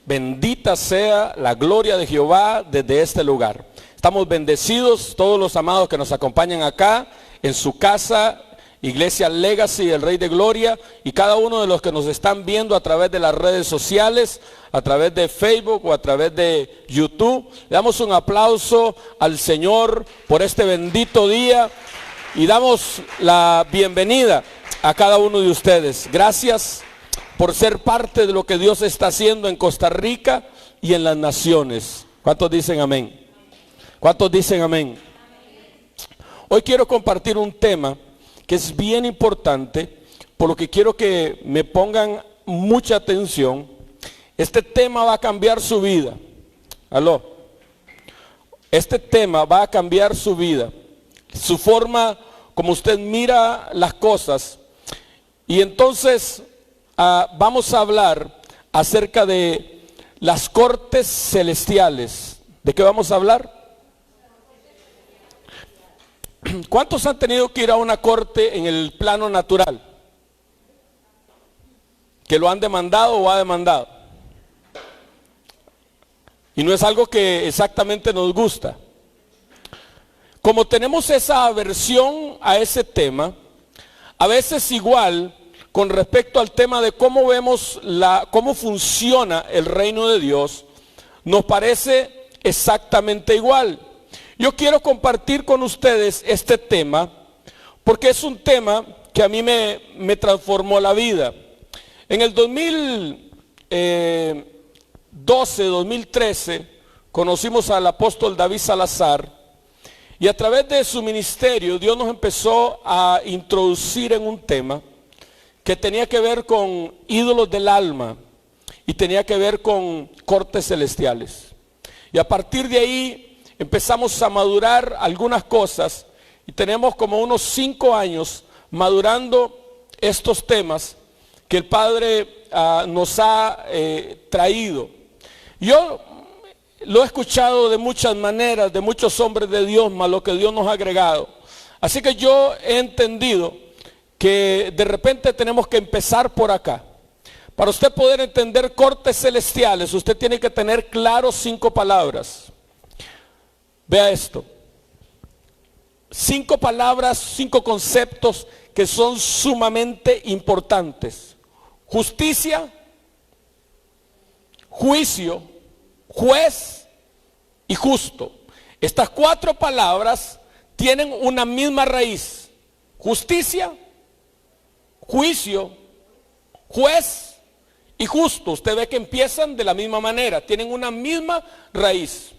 Bendita sea la gloria de Jehová desde este lugar. Estamos bendecidos todos los amados que nos acompañan acá en su casa, Iglesia Legacy, el Rey de Gloria, y cada uno de los que nos están viendo a través de las redes sociales, a través de Facebook o a través de YouTube. Le damos un aplauso al Señor por este bendito día y damos la bienvenida a cada uno de ustedes. Gracias por ser parte de lo que Dios está haciendo en Costa Rica y en las naciones. ¿Cuántos dicen amén? ¿Cuántos dicen amén? Hoy quiero compartir un tema que es bien importante, por lo que quiero que me pongan mucha atención. Este tema va a cambiar su vida. ¿Aló? Este tema va a cambiar su vida, su forma como usted mira las cosas. Y entonces vamos a hablar acerca de las cortes celestiales. ¿De qué vamos a hablar? ¿Cuántos han tenido que ir a una corte en el plano natural? ¿Que lo han demandado o ha demandado? Y no es algo que exactamente nos gusta. Como tenemos esa aversión a ese tema, a veces igual con respecto al tema de cómo vemos cómo funciona el reino de Dios, nos parece exactamente igual. Yo quiero compartir con ustedes este tema porque es un tema que a mí me transformó la vida. En el 2012, 2013, conocimos al apóstol David Salazar y a través de su ministerio Dios nos empezó a introducir en un tema que tenía que ver con ídolos del alma y tenía que ver con cortes celestiales. Y a partir de ahí empezamos a madurar algunas cosas y tenemos como unos 5 años madurando estos temas que el Padre nos ha traído. Yo lo he escuchado de muchas maneras, de muchos hombres de Dios, más lo que Dios nos ha agregado. Así que yo he entendido que de repente tenemos que empezar por acá. Para usted poder entender cortes celestiales, usted tiene que tener claro 5 palabras. Vea esto. 5 palabras, 5 conceptos que son sumamente importantes. Justicia, juicio, juez y justo. Estas 4 palabras tienen una misma raíz. Justicia, juicio, juez y justo. Usted ve que empiezan de la misma manera, tienen una misma raíz.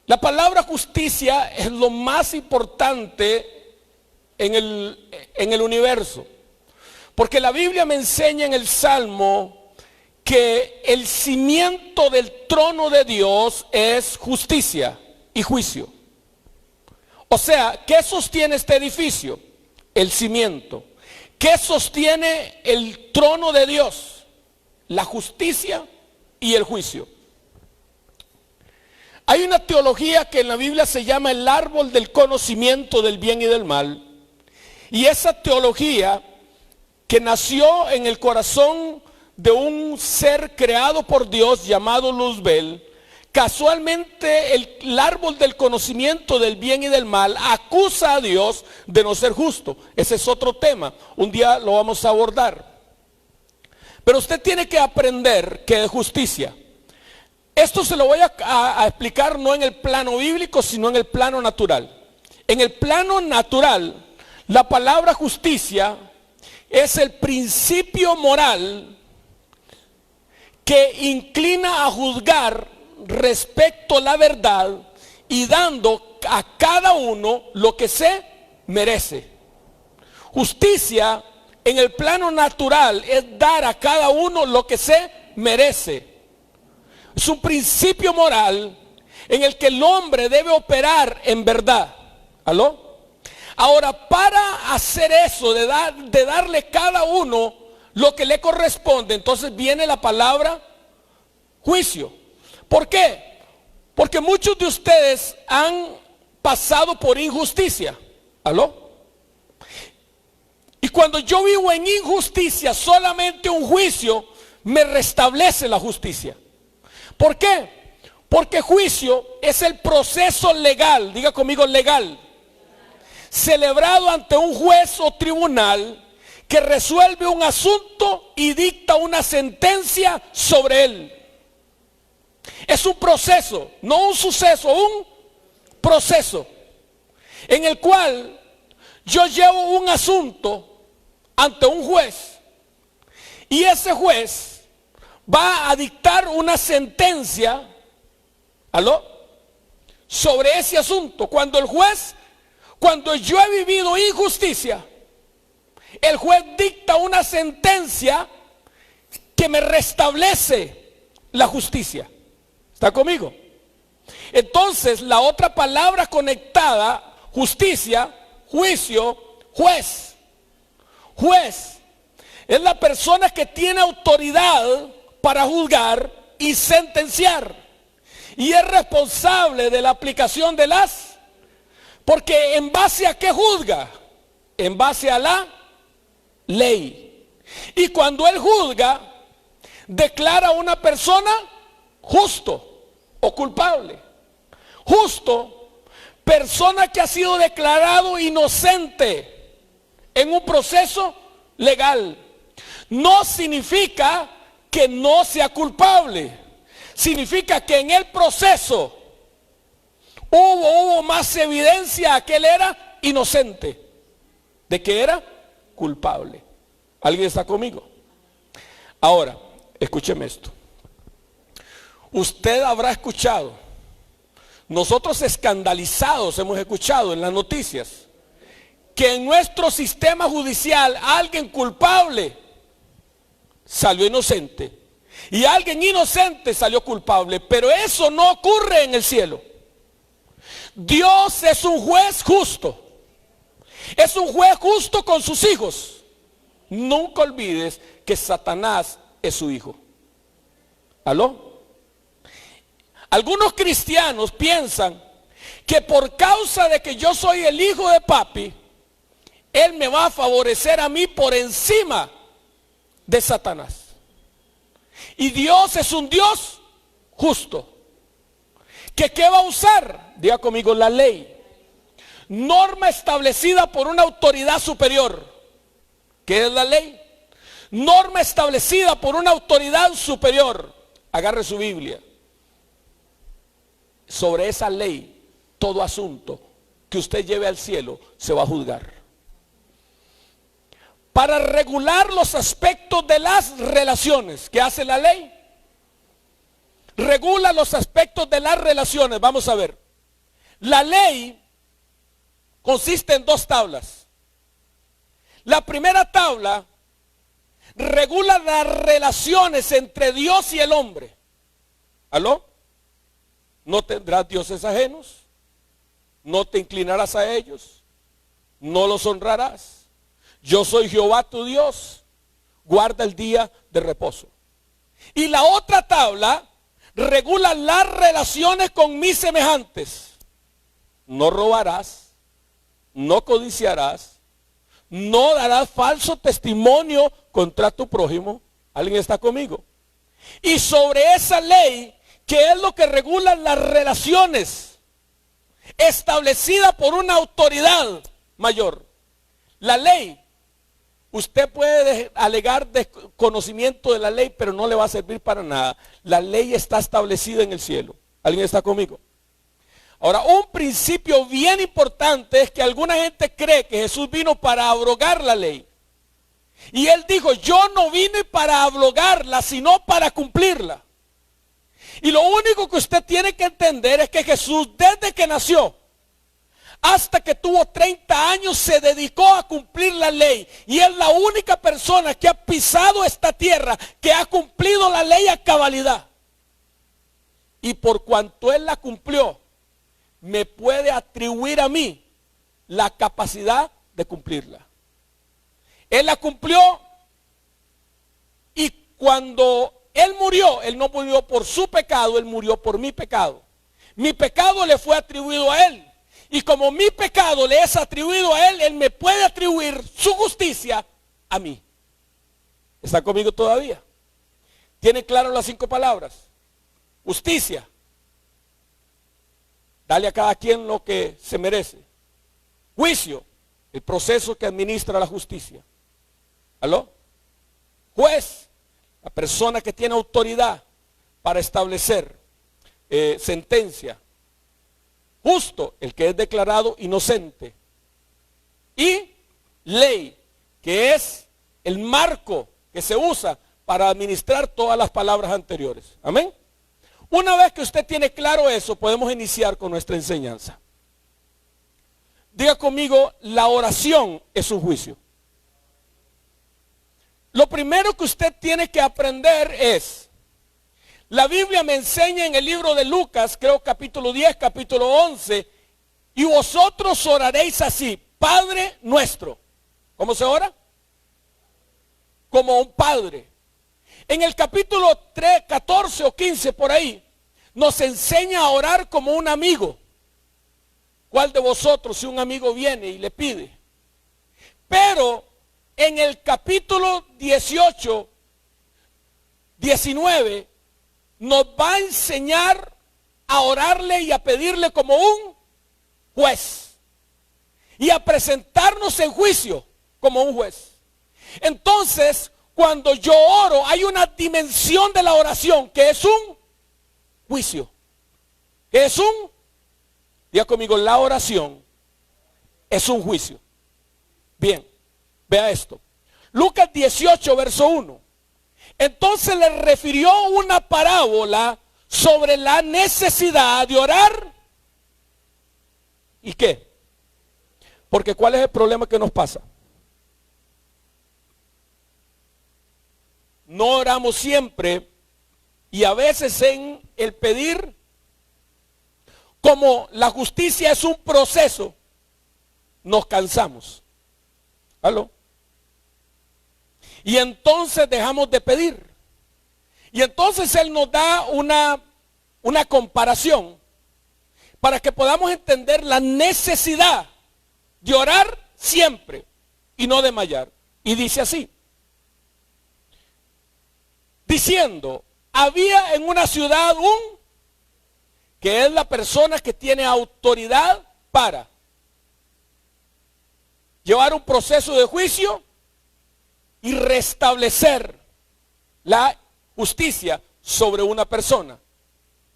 La palabra justicia es lo más importante en el universo. Porque la Biblia me enseña en el Salmo que el cimiento del trono de Dios es justicia y juicio. O sea, ¿qué sostiene este edificio? El cimiento. ¿Qué sostiene el trono de Dios? La justicia y el juicio. Hay una teología que en la Biblia se llama el árbol del conocimiento del bien y del mal. Y esa teología que nació en el corazón de un ser creado por Dios llamado Luzbel, casualmente el árbol del conocimiento del bien y del mal acusa a Dios de no ser justo. Ese es otro tema, un día lo vamos a abordar. Pero usted tiene que aprender que es justicia. Esto se lo voy a explicar no en el plano bíblico, sino en el plano natural. En el plano natural, la palabra justicia es el principio moral que inclina a juzgar respecto a la verdad y dando a cada uno lo que se merece. Justicia en el plano natural es dar a cada uno lo que se merece. Es un principio moral en el que el hombre debe operar en verdad. ¿Aló? Ahora, para hacer eso, de darle cada uno lo que le corresponde, entonces viene la palabra juicio. ¿Por qué? Porque muchos de ustedes han pasado por injusticia. ¿Aló? Y cuando yo vivo en injusticia, solamente un juicio me restablece la justicia. ¿Por qué? Porque juicio es el proceso legal, diga conmigo legal, celebrado ante un juez o tribunal que resuelve un asunto y dicta una sentencia sobre él. Es un proceso, no un suceso, un proceso en el cual yo llevo un asunto ante un juez y ese juez va a dictar una sentencia, ¿aló?, sobre ese asunto. Cuando yo he vivido injusticia, el juez dicta una sentencia que me restablece la justicia. ¿Está conmigo? Entonces, la otra palabra conectada, justicia, juicio, juez. Juez es la persona que tiene autoridad para juzgar y sentenciar. Y es responsable de la aplicación de porque ¿en base a qué juzga? En base a la ley. Y cuando él juzga, declara a una persona justo o culpable. Justo, persona que ha sido declarado inocente en un proceso legal. No significa que no sea culpable. Significa que en el proceso hubo más evidencia que él era inocente, de que era culpable. ¿Alguien está conmigo? Ahora, escúcheme esto. Usted habrá escuchado, nosotros escandalizados hemos escuchado en las noticias, que en nuestro sistema judicial alguien culpable salió inocente y alguien inocente salió culpable, pero eso no ocurre en el cielo. Dios es un juez justo. Es un juez justo con sus hijos. Nunca olvides que Satanás es su hijo. ¿Aló? Algunos cristianos piensan que por causa de que yo soy el hijo de papi, él me va a favorecer a mí por encima de Satanás. Y Dios es un Dios justo. ¿Qué va a usar? Diga conmigo, la ley. Norma establecida por una autoridad superior. ¿Qué es la ley? Norma establecida por una autoridad superior. Agarre su Biblia. Sobre esa ley, todo asunto que usted lleve al cielo se va a juzgar. Para regular los aspectos de las relaciones, ¿qué hace la ley? Regula los aspectos de las relaciones. Vamos a ver. La ley consiste en dos tablas. La primera tabla regula las relaciones entre Dios y el hombre. ¿Aló? No tendrás dioses ajenos, no te inclinarás a ellos, no los honrarás. Yo soy Jehová tu Dios, guarda el día de reposo. Y la otra tabla regula las relaciones con mis semejantes. No robarás, no codiciarás, no darás falso testimonio contra tu prójimo. ¿Alguien está conmigo? Y sobre esa ley, que es lo que regula las relaciones, establecida por una autoridad mayor. La ley, usted puede alegar desconocimiento de la ley, pero no le va a servir para nada. La ley está establecida en el cielo. ¿Alguien está conmigo? Ahora, un principio bien importante es que alguna gente cree que Jesús vino para abrogar la ley. Y él dijo, yo no vine para abrogarla, sino para cumplirla. Y lo único que usted tiene que entender es que Jesús, desde que nació hasta que tuvo 30 años, se dedicó a cumplir la ley. Y es la única persona que ha pisado esta tierra, que ha cumplido la ley a cabalidad. Y por cuanto él la cumplió, me puede atribuir a mí la capacidad de cumplirla. Él la cumplió, y cuando él murió, él no murió por su pecado, él murió por mi pecado. Mi pecado le fue atribuido a él. Y como mi pecado le es atribuido a él, él me puede atribuir su justicia a mí. ¿Está conmigo todavía? ¿Tienen claro las 5 palabras? Justicia. Dale a cada quien lo que se merece. Juicio, el proceso que administra la justicia. ¿Aló? Juez, la persona que tiene autoridad para establecer sentencia. Justo, el que es declarado inocente. Y ley, que es el marco que se usa para administrar todas las palabras anteriores. Amén. Una vez que usted tiene claro eso, podemos iniciar con nuestra enseñanza. Diga conmigo, la oración es un juicio. Lo primero que usted tiene que aprender es, la Biblia me enseña en el libro de Lucas, creo capítulo 10, capítulo 11, y vosotros oraréis así, Padre nuestro. ¿Cómo se ora? Como un padre. En el capítulo 3, 14 o 15 por ahí, nos enseña a orar como un amigo. ¿Cuál de vosotros si un amigo viene y le pide? Pero en el capítulo 18, 19, nos va a enseñar a orarle y a pedirle como un juez. Y a presentarnos en juicio como un juez. Entonces, cuando yo oro, hay una dimensión de la oración que es un juicio. Que es un, diga conmigo, la oración es un juicio. Bien, vea esto. Lucas 18, verso 1. Entonces le refirió una parábola sobre la necesidad de orar. ¿Y qué? Porque ¿cuál es el problema que nos pasa? No oramos siempre y a veces en el pedir, como la justicia es un proceso, nos cansamos. ¿Aló? Y entonces dejamos de pedir. Y entonces Él nos da una comparación para que podamos entender la necesidad de orar siempre y no desmayar. Y dice así, diciendo, había en una ciudad que es la persona que tiene autoridad para llevar un proceso de juicio y restablecer la justicia sobre una persona,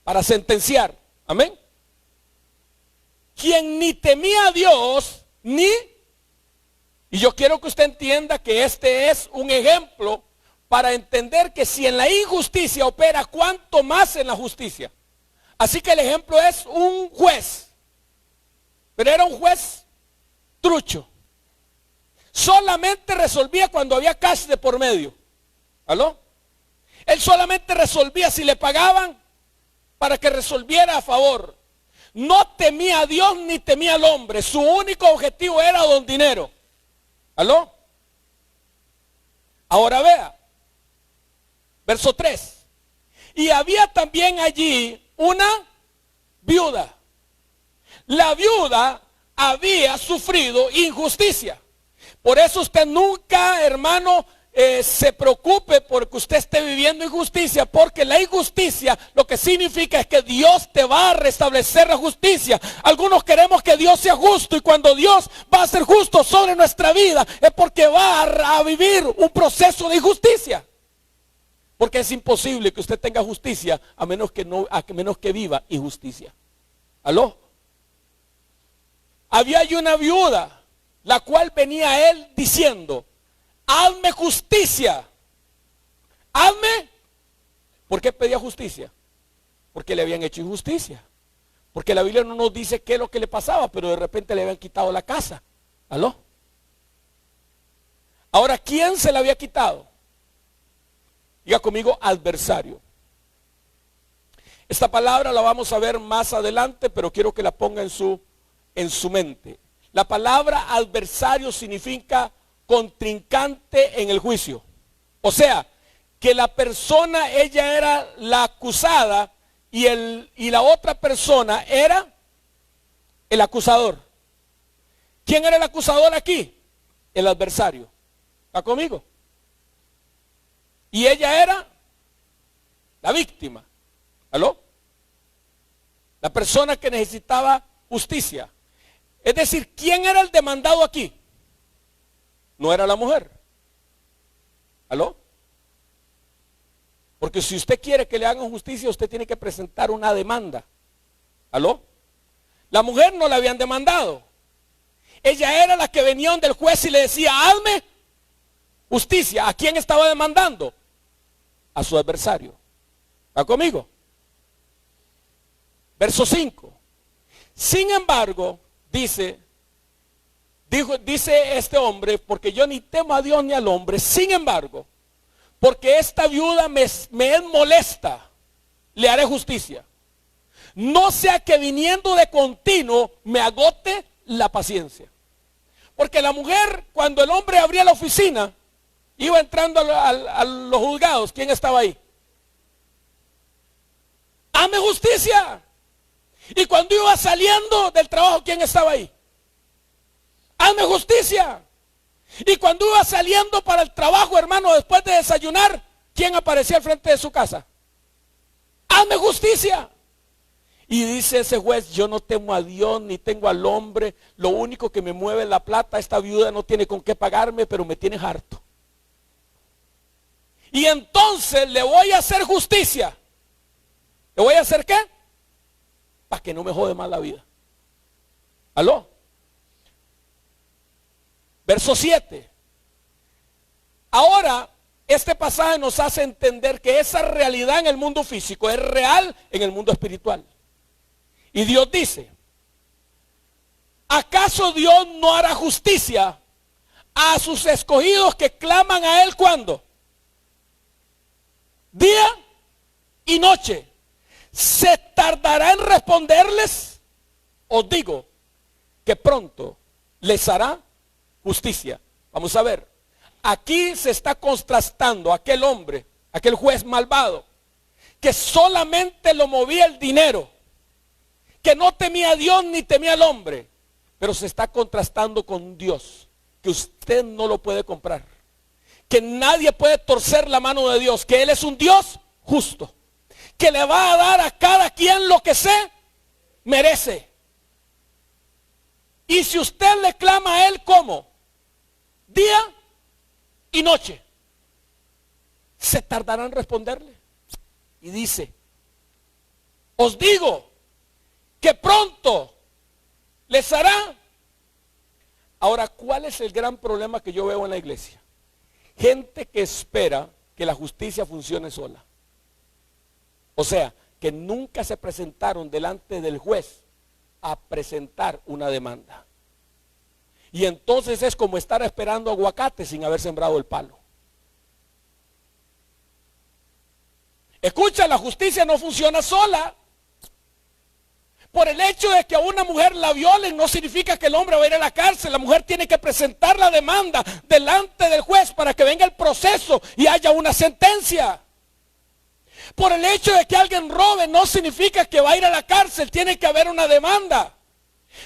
para sentenciar. Amén. Quien ni temía a Dios, y yo quiero que usted entienda que este es un ejemplo para entender que si en la injusticia opera, cuánto más en la justicia. Así que el ejemplo es un juez, pero era un juez trucho. Solamente resolvía cuando había cash de por medio. ¿Aló? Él solamente resolvía si le pagaban para que resolviera a favor. No temía a Dios ni temía al hombre. Su único objetivo era don dinero. ¿Aló? Ahora vea. Verso 3. Y había también allí una viuda. La viuda había sufrido injusticia. Por eso usted nunca, hermano, se preocupe porque usted esté viviendo injusticia, porque la injusticia lo que significa es que Dios te va a restablecer la justicia. Algunos queremos que Dios sea justo, y cuando Dios va a ser justo sobre nuestra vida es porque va a vivir un proceso de injusticia. Porque es imposible que usted tenga justicia a menos que viva injusticia. ¿Aló? Había allí una viuda, la cual venía a él diciendo, hazme justicia, hazme. ¿Por qué pedía justicia? Porque le habían hecho injusticia. Porque la Biblia no nos dice qué es lo que le pasaba, pero de repente le habían quitado la casa. ¿Aló? Ahora, ¿quién se la había quitado? Diga conmigo, adversario. Esta palabra la vamos a ver más adelante, pero quiero que la ponga en su mente. La palabra adversario significa contrincante en el juicio. O sea, que la persona, ella era la acusada y la otra persona era el acusador. ¿Quién era el acusador aquí? El adversario. ¿Está conmigo? Y ella era la víctima. ¿Aló? La persona que necesitaba justicia. Es decir, ¿quién era el demandado aquí? No era la mujer. ¿Aló? Porque si usted quiere que le hagan justicia, usted tiene que presentar una demanda. ¿Aló? La mujer no la habían demandado. Ella era la que venía donde el juez y le decía, hazme justicia. ¿A quién estaba demandando? A su adversario. ¿Está conmigo? Verso 5. Sin embargo, dice este hombre, porque yo ni temo a Dios ni al hombre, sin embargo, porque esta viuda me es molesta, le haré justicia. No sea que viniendo de continuo me agote la paciencia. Porque la mujer, cuando el hombre abría la oficina, iba entrando a los juzgados. ¿Quién estaba ahí? Hazme justicia. Y cuando iba saliendo del trabajo, ¿quién estaba ahí? Hazme justicia. Y cuando iba saliendo para el trabajo, hermano, después de desayunar, ¿quién aparecía al frente de su casa? Hazme justicia. Y dice ese juez, yo no temo a Dios ni tengo al hombre, lo único que me mueve es la plata, esta viuda no tiene con qué pagarme, pero me tiene harto. Y entonces le voy a hacer justicia. ¿Le voy a hacer qué? Para que no me jode más la vida. ¿Aló? Verso 7. Ahora, este pasaje nos hace entender que esa realidad en el mundo físico es real en el mundo espiritual. Y Dios dice, ¿acaso Dios no hará justicia a sus escogidos que claman a Él cuando? Día y noche. ¿Se tardará en responderles? Os digo que pronto les hará justicia. Vamos a ver. Aquí se está contrastando aquel hombre, aquel juez malvado, que solamente lo movía el dinero, que no temía a Dios ni temía al hombre, pero se está contrastando con Dios, que usted no lo puede comprar, que nadie puede torcer la mano de Dios, que Él es un Dios justo, que le va a dar a cada quien lo que se merece. Y si usted le clama a Él, ¿cómo? Día y noche. ¿Se tardará en responderle? Y dice, os digo que pronto les hará. Ahora, ¿cuál es el gran problema que yo veo en la iglesia? Gente que espera que la justicia funcione sola. O sea, que nunca se presentaron delante del juez a presentar una demanda. Y entonces es como estar esperando aguacate sin haber sembrado el palo. Escucha, la justicia no funciona sola. Por el hecho de que a una mujer la violen no significa que el hombre va a ir a la cárcel. La mujer tiene que presentar la demanda delante del juez para que venga el proceso y haya una sentencia. Por el hecho de que alguien robe no significa que va a ir a la cárcel, tiene que haber una demanda.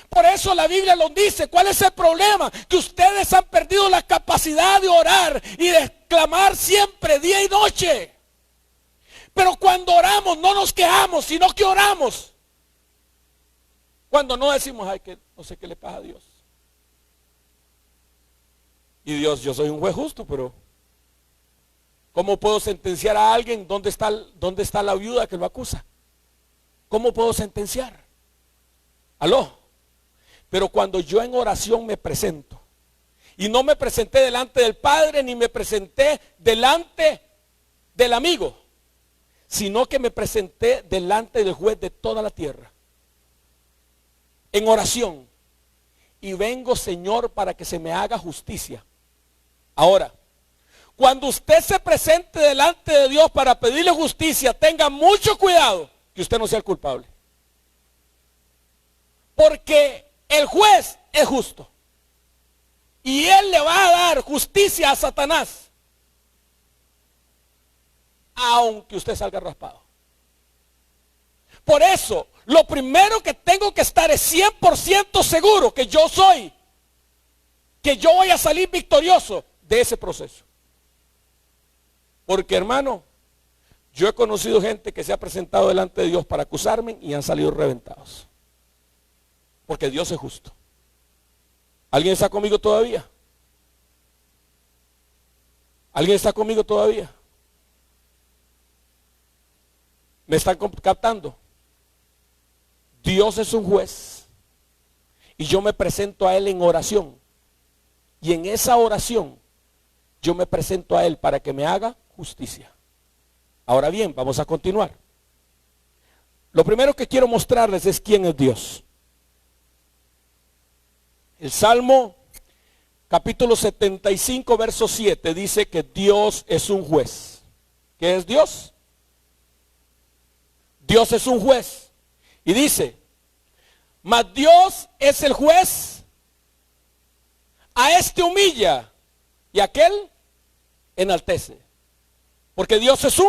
Por eso la Biblia lo dice. ¿Cuál es el problema? Que ustedes han perdido la capacidad de orar y de clamar siempre, día y noche. Pero cuando oramos no nos quejamos, sino que oramos. Cuando no decimos, ay, que no sé qué le pasa a Dios. Y Dios, yo soy un juez justo, pero ¿cómo puedo sentenciar a alguien? ¿Dónde está la viuda que lo acusa? ¿Cómo puedo sentenciar? ¿Aló? Pero cuando yo en oración me presento, y no me presenté delante del Padre, ni me presenté delante del amigo, sino que me presenté delante del juez de toda la tierra, en oración, y vengo, Señor, para que se me haga justicia. Ahora, cuando usted se presente delante de Dios para pedirle justicia, tenga mucho cuidado que usted no sea el culpable. Porque el juez es justo. Y Él le va a dar justicia a Satanás, aunque usted salga raspado. Por eso, lo primero que tengo que estar es 100% seguro que yo voy a salir victorioso de ese proceso. Porque, hermano, Yo he conocido gente que se ha presentado delante de Dios para acusarme y han salido reventados. Porque Dios es justo. ¿Alguien está conmigo todavía? ¿Alguien está conmigo todavía? ¿Me están captando? Dios es un juez y yo me presento a Él en oración. Y en esa oración yo me presento a Él para que me haga justicia. Ahora bien, vamos a continuar. Lo primero que quiero mostrarles es quién es Dios. El Salmo capítulo 75, verso 7 dice que Dios es un juez. ¿Qué es Dios? Dios es un juez. Y dice, mas Dios es el juez, a este humilla y a aquel enaltece. Porque Dios es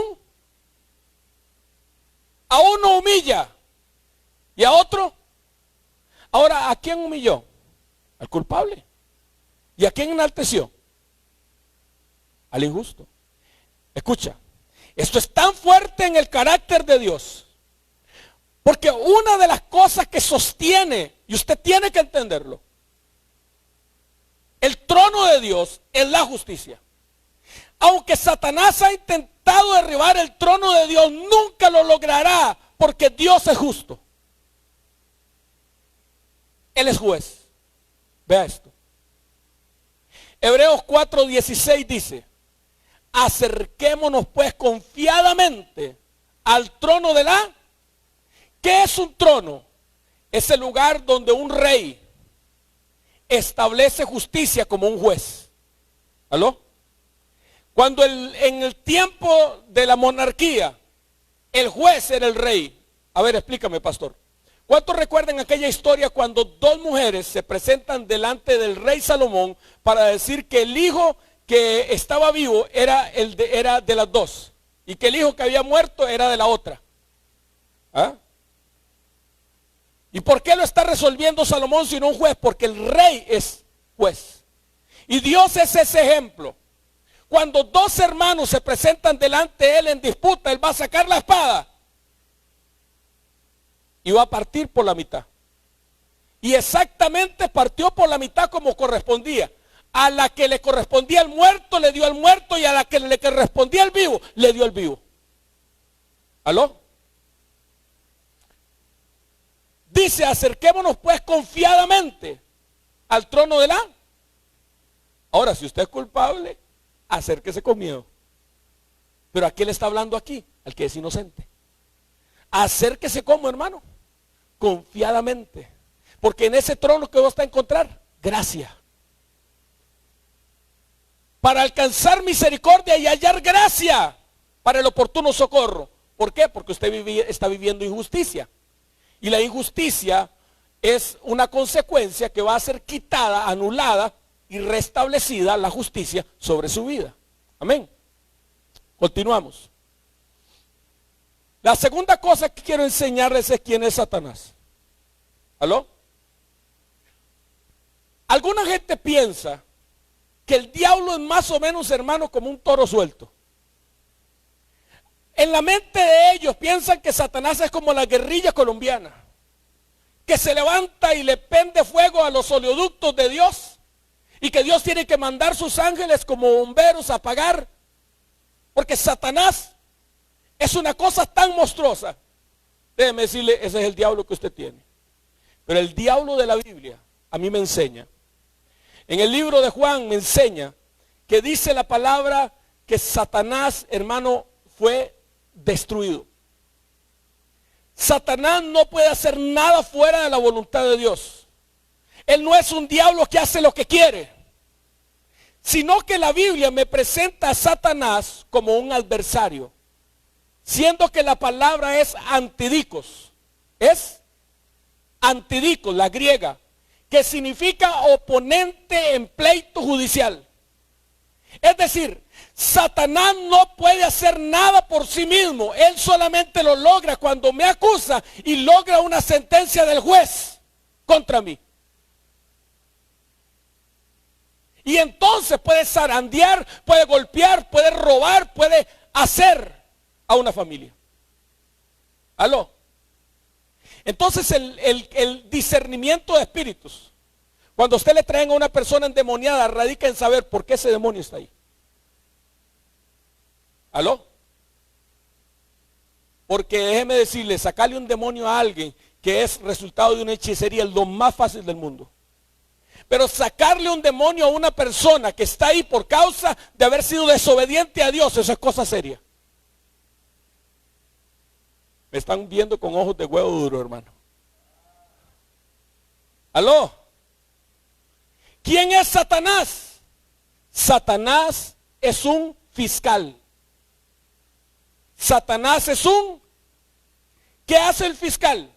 a uno humilla y a otro. Ahora, ¿a quién humilló? Al culpable. ¿Y a quién enalteció? Al injusto. Escucha, esto es tan fuerte en el carácter de Dios. Porque una de las cosas que sostiene, y usted tiene que entenderlo, el trono de Dios es la justicia. Aunque Satanás ha intentado derribar el trono de Dios, nunca lo logrará porque Dios es justo. Él es juez. Vea esto. Hebreos 4:16 dice, acerquémonos pues confiadamente al trono de la... ¿Qué es un trono? Es el lugar donde un rey establece justicia como un juez. ¿Aló? Cuando en el tiempo de la monarquía, el juez era el rey. A ver, explícame, pastor. ¿Cuántos recuerdan aquella historia cuando dos mujeres se presentan delante del rey Salomón para decir que el hijo que estaba vivo era de las dos y que el hijo que había muerto era de la otra? ¿Ah? ¿Y por qué lo está resolviendo Salomón sino un juez? Porque el rey es juez. Y Dios es ese ejemplo. Cuando dos hermanos se presentan delante de él en disputa, él va a sacar la espada y va a partir por la mitad. Y exactamente partió por la mitad como correspondía. A la que le correspondía el muerto, le dio al muerto, y a la que le correspondía el vivo, le dio al vivo. ¿Aló? Dice, acerquémonos pues confiadamente al trono de la... Ahora, si usted es culpable, acérquese con miedo. Pero ¿a quién le está hablando aquí? Al que es inocente. Acérquese como, hermano, confiadamente. Porque en ese trono que vos va a encontrar, gracia. Para alcanzar misericordia y hallar gracia para el oportuno socorro. ¿Por qué? Porque usted está viviendo injusticia. Y la injusticia es una consecuencia que va a ser quitada, anulada y restablecida la justicia sobre su vida. Amén. Continuamos. La segunda cosa que quiero enseñarles es quién es Satanás. ¿Aló? Alguna gente piensa que el diablo es más o menos, hermano, como un toro suelto. En la mente de ellos piensan que Satanás es como la guerrilla colombiana, que se levanta y le prende fuego a los oleoductos de Dios, y que Dios tiene que mandar sus ángeles como bomberos a apagar, porque Satanás es una cosa tan monstruosa. Déjeme decirle, ese es el diablo que usted tiene. Pero el diablo de la Biblia a mí me enseña. En el libro de Juan me enseña que dice la palabra que Satanás, hermano, fue destruido. Satanás no puede hacer nada fuera de la voluntad de Dios. Él no es un diablo que hace lo que quiere, sino que la Biblia me presenta a Satanás como un adversario, siendo que la palabra es antidikos. Es antidikos, la griega, que significa oponente en pleito judicial. Es decir, Satanás no puede hacer nada por sí mismo. Él solamente lo logra cuando me acusa y logra una sentencia del juez contra mí. Y entonces puede zarandear, puede golpear, puede robar, puede hacer. a una familia. ¿Aló? Entonces el discernimiento de espíritus, cuando usted le traen a una persona endemoniada, radica en saber por qué ese demonio está ahí. ¿Aló? Porque déjeme decirle, sacarle un demonio a alguien que es resultado de una hechicería es lo más fácil del mundo. Pero sacarle un demonio a una persona que está ahí por causa de haber sido desobediente a Dios, eso es cosa seria. Me están viendo con ojos de huevo duro, hermano. ¿Aló? ¿Quién es Satanás? Satanás es un fiscal. Satanás es ¿qué hace el fiscal?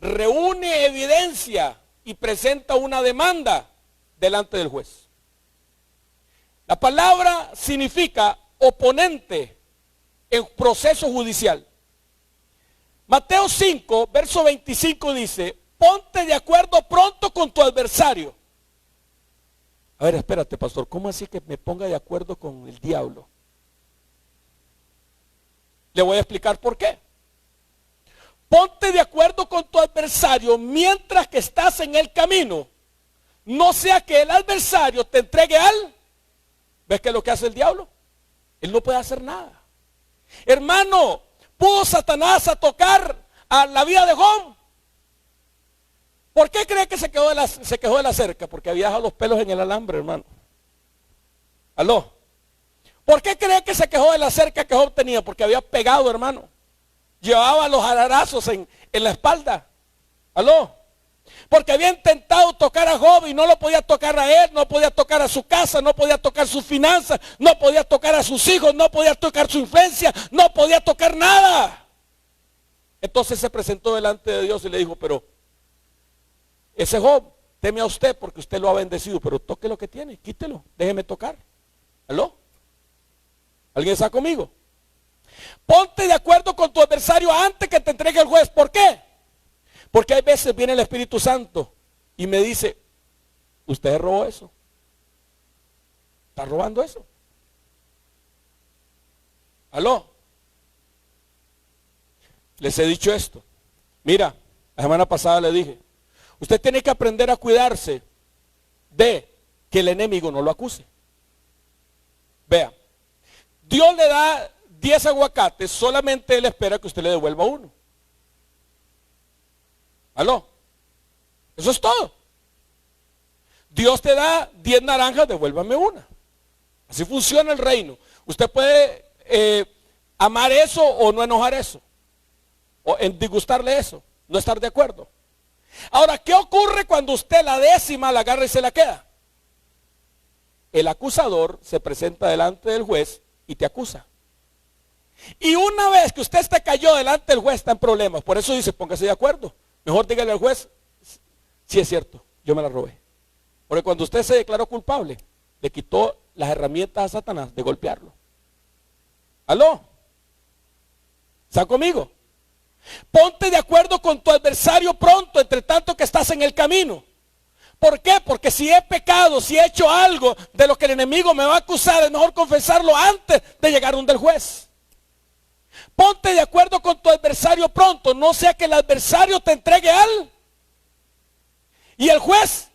Reúne evidencia y presenta una demanda delante del juez. La palabra significa oponente en proceso judicial. Mateo 5, verso 25 dice, ponte de acuerdo pronto con tu adversario. A ver, espérate, pastor, ¿cómo así que me ponga de acuerdo con el diablo? Le voy a explicar por qué. Ponte de acuerdo con tu adversario mientras que estás en el camino. No sea que el adversario te entregue al... ¿Ves qué es lo que hace el diablo? Él no puede hacer nada. Hermano, ¿pudo Satanás a tocar a la vida de Job? ¿Por qué cree que se quejó de la cerca? Porque había dejado los pelos en el alambre, hermano. ¿Aló? ¿Por qué cree que se quejó de la cerca que Job tenía? Porque había pegado, hermano. Llevaba los ararazos en la espalda. ¿Aló? Porque había intentado tocar a Job y no lo podía tocar a él, no podía tocar a su casa, no podía tocar sus finanzas, no podía tocar a sus hijos, no podía tocar su influencia, no podía tocar nada. Entonces se presentó delante de Dios y le dijo, pero ese Job teme a usted porque usted lo ha bendecido, pero toque lo que tiene, quítelo, déjeme tocar. ¿Aló? ¿Alguien está conmigo? Ponte de acuerdo con tu adversario antes que te entregue el juez. ¿Por qué? Porque hay veces viene el Espíritu Santo y me dice, usted robó eso. ¿Está robando eso? ¿Aló? Les he dicho esto. Mira, la semana pasada le dije, usted tiene que aprender a cuidarse de que el enemigo no lo acuse. Vea, Dios le da 10 aguacates, solamente Él espera que usted le devuelva uno. ¿Aló? Eso es todo. Dios te da 10 naranjas, devuélvame una. Así funciona el reino. Usted puede amar eso o no enojar eso. O disgustarle eso, no estar de acuerdo. Ahora, ¿qué ocurre cuando usted la décima la agarra y se la queda? El acusador se presenta delante del juez y te acusa. Y una vez que usted se cayó delante del juez, está en problemas. Por eso dice, póngase de acuerdo. Mejor dígale al juez, sí es cierto, yo me la robé. Porque cuando usted se declaró culpable, le quitó las herramientas a Satanás de golpearlo. ¿Aló? ¿Está conmigo? Ponte de acuerdo con tu adversario pronto, entre tanto que estás en el camino. ¿Por qué? Porque si he pecado, si he hecho algo de lo que el enemigo me va a acusar, es mejor confesarlo antes de llegar donde el juez. Ponte de acuerdo con tu adversario pronto, no sea que el adversario te entregue y el juez.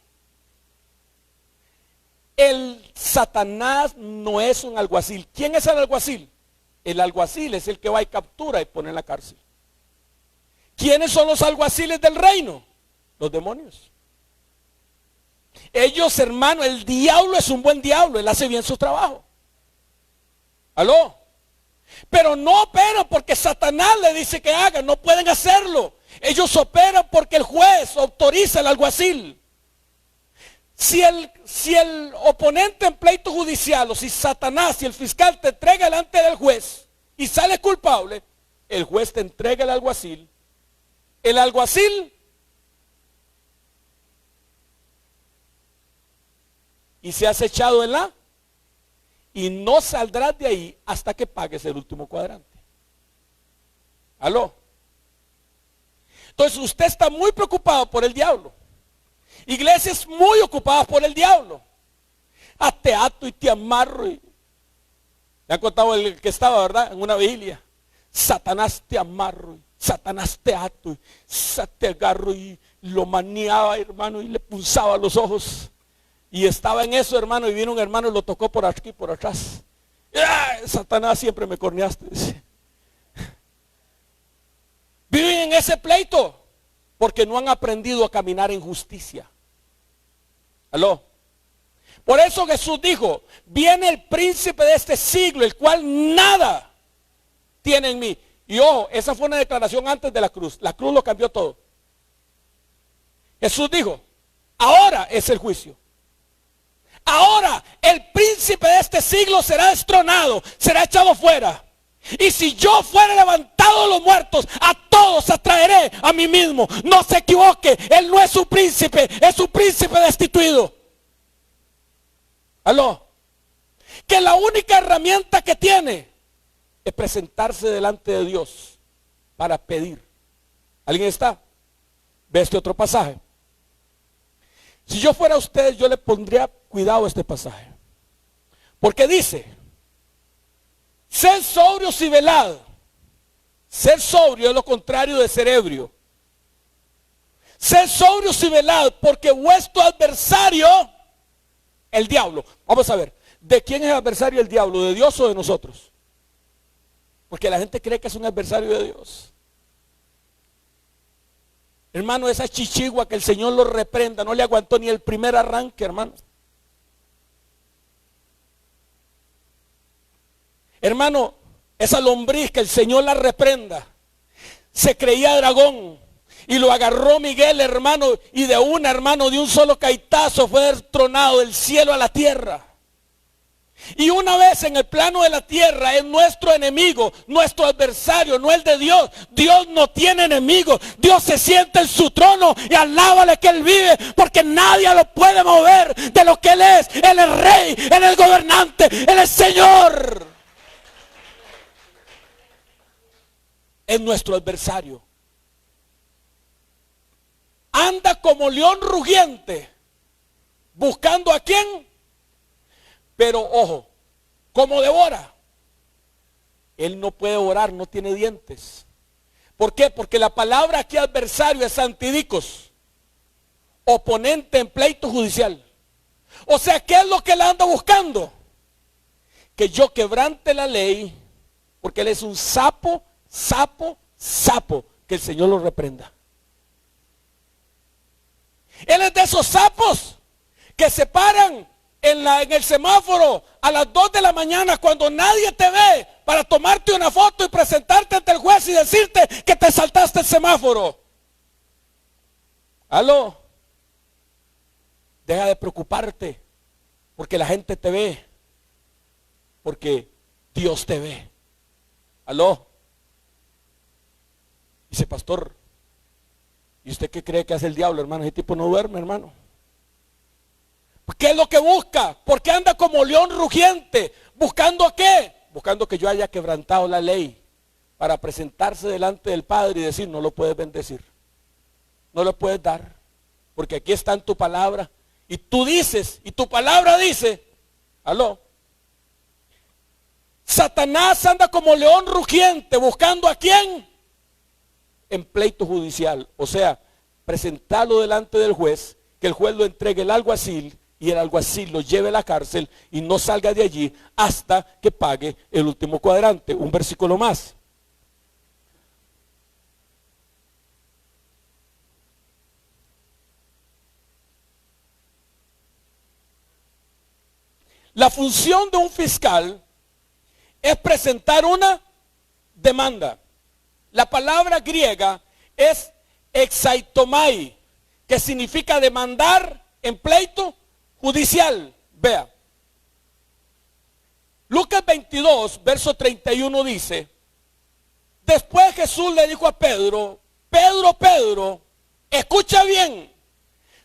El Satanás no es un alguacil. ¿Quién es el alguacil? El alguacil es el que va y captura y pone en la cárcel. ¿Quiénes son los alguaciles del reino? Los demonios. Ellos, hermano, el diablo es un buen diablo, él hace bien su trabajo. ¿Aló? Pero no operan porque Satanás le dice que hagan, no pueden hacerlo. Ellos operan porque el juez autoriza al alguacil. Si el oponente en pleito judicial, o si Satanás, si el fiscal te entrega delante del juez y sale culpable, el juez te entrega al alguacil. El alguacil y se has echado y no saldrás de ahí hasta que pagues el último cuadrante. ¿Aló? Entonces usted está muy preocupado por el diablo. Iglesias muy ocupadas por el diablo. A te ato y te amarro. Le han contado el que estaba, ¿verdad? En una vigilia. Satanás te amarro, Satanás te ato, te agarro y lo maniaba, hermano, y le punzaba los ojos. Y estaba en eso, hermano, y vino un hermano y lo tocó por aquí, por atrás. ¡Ah! Satanás, siempre me corneaste. Viven en ese pleito porque no han aprendido a caminar en justicia. ¿Aló? Por eso Jesús dijo, viene el príncipe de este siglo, el cual nada tiene en mí. Y ojo, esa fue una declaración antes de la cruz. La cruz lo cambió todo. Jesús dijo, ahora es el juicio. Ahora el príncipe de este siglo será destronado, será echado fuera. Y si yo fuera levantado de los muertos, a todos atraeré a mí mismo. No se equivoque, él no es su príncipe, es su príncipe destituido. ¿Aló? Que la única herramienta que tiene es presentarse delante de Dios para pedir. ¿Alguien está? Ve este otro pasaje. Si yo fuera usted, yo le pondría cuidado a este pasaje. Porque dice, sed sobrios y velad. Ser sobrio es lo contrario de ser ebrio. Sed sobrios y velad, porque vuestro adversario, el diablo. Vamos a ver, ¿de quién es el adversario el diablo? ¿De Dios o de nosotros? Porque la gente cree que es un adversario de Dios. Hermano, esa chichigua, que el Señor lo reprenda, no le aguantó ni el primer arranque, hermano. Hermano, esa lombriz, que el Señor la reprenda, se creía dragón y lo agarró Miguel, hermano, y de un solo caitazo fue destronado del cielo a la tierra. Y una vez en el plano de la tierra es nuestro enemigo, nuestro adversario, no el de Dios. Dios no tiene enemigos. Dios se sienta en su trono y alábale que Él vive, porque nadie lo puede mover de lo que Él es. Él es rey, Él es gobernante, Él es Señor. Es nuestro adversario. Anda como león rugiente, buscando a quién. Pero ojo, ¿cómo devora? Él no puede devorar, no tiene dientes. ¿Por qué? Porque la palabra aquí adversario es antidicos, oponente en pleito judicial. O sea, ¿qué es lo que él anda buscando? Que yo quebrante la ley, porque él es un sapo, que el Señor lo reprenda. Él es de esos sapos que se paran en el semáforo a las 2 de la mañana cuando nadie te ve, para tomarte una foto y presentarte ante el juez y decirte que te saltaste el semáforo. ¿Aló? Deja de preocuparte porque la gente te ve, porque Dios te ve. ¿Aló? Dice, pastor, ¿y usted qué cree que hace el diablo, hermano? Ese tipo no duerme, hermano. ¿Qué es lo que busca? Porque anda como león rugiente. ¿Buscando a qué? Buscando que yo haya quebrantado la ley, para presentarse delante del Padre y decir, no lo puedes bendecir, no lo puedes dar, porque aquí está en tu palabra. Y tú dices, y tu palabra dice, aló, Satanás anda como león rugiente, buscando a quién. En pleito judicial, o sea, presentarlo delante del juez, que el juez lo entregue al alguacil, y el alguacil lo lleve a la cárcel y no salga de allí hasta que pague el último cuadrante. Un versículo más. La función de un fiscal es presentar una demanda. La palabra griega es exaitomai, que significa demandar en pleito judicial. Vea, Lucas 22, verso 31 dice, después Jesús le dijo a Pedro, Pedro, escucha bien,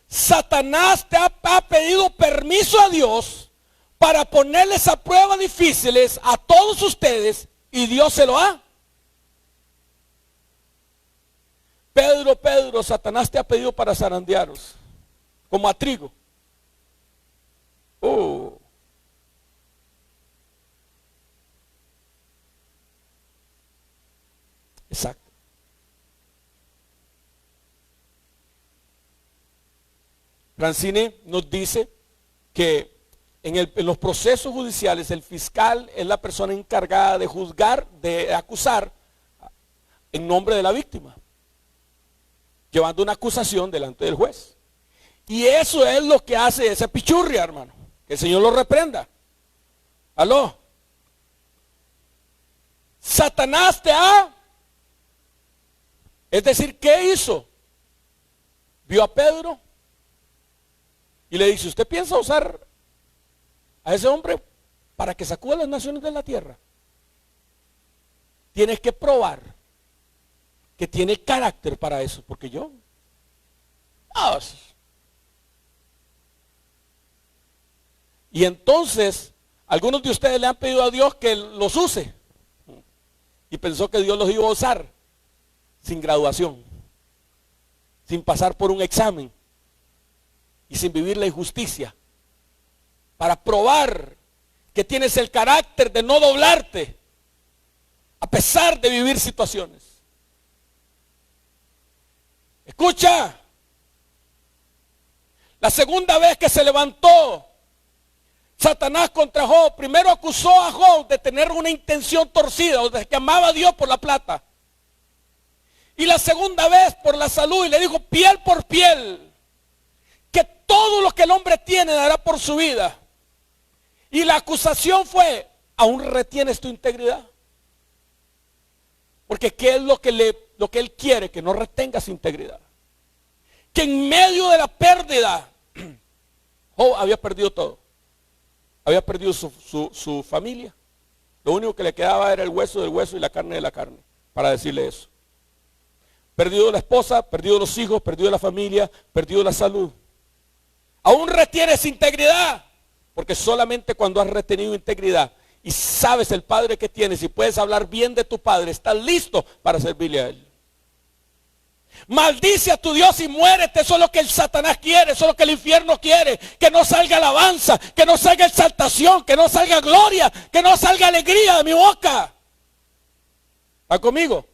Satanás te ha pedido permiso a Dios para ponerles a pruebas difíciles a todos ustedes, y Dios se lo ha. Pedro, Satanás te ha pedido para zarandearos, como a trigo. Oh. Exacto. Francine nos dice que en los procesos judiciales el fiscal es la persona encargada de juzgar, de acusar en nombre de la víctima, llevando una acusación delante del juez. Y eso es lo que hace esa pichurria, hermano. Que el Señor lo reprenda. ¿Aló? Satanás te ha... Es decir, ¿qué hizo? Vio a Pedro y le dice, ¿usted piensa usar a ese hombre para que sacuda las naciones de la tierra? Tienes que probar que tiene carácter para eso, porque yo... No. Y entonces, algunos de ustedes le han pedido a Dios que los use. Y pensó que Dios los iba a usar sin graduación, sin pasar por un examen y sin vivir la injusticia, para probar que tienes el carácter de no doblarte a pesar de vivir situaciones. Escucha, la segunda vez que se levantó Satanás contra Job, primero acusó a Job de tener una intención torcida, o de que amaba a Dios por la plata. Y la segunda vez por la salud, y le dijo piel por piel, que todo lo que el hombre tiene dará por su vida. Y la acusación fue, ¿aún retienes tu integridad? Porque ¿qué es lo que él quiere? Que no retengas integridad. Que en medio de la pérdida, Job había perdido todo. Había perdido su familia. Lo único que le quedaba era el hueso del hueso y la carne de la carne, para decirle eso. Perdido la esposa, perdido los hijos, perdido la familia, perdido la salud. Aún retienes integridad, porque solamente cuando has retenido integridad y sabes el padre que tienes y puedes hablar bien de tu padre, estás listo para servirle a él. Maldice a tu Dios y muérete. Eso es lo que el Satanás quiere, eso es lo que el infierno quiere. Que no salga alabanza, que no salga exaltación, que no salga gloria, que no salga alegría de mi boca. ¿Va conmigo?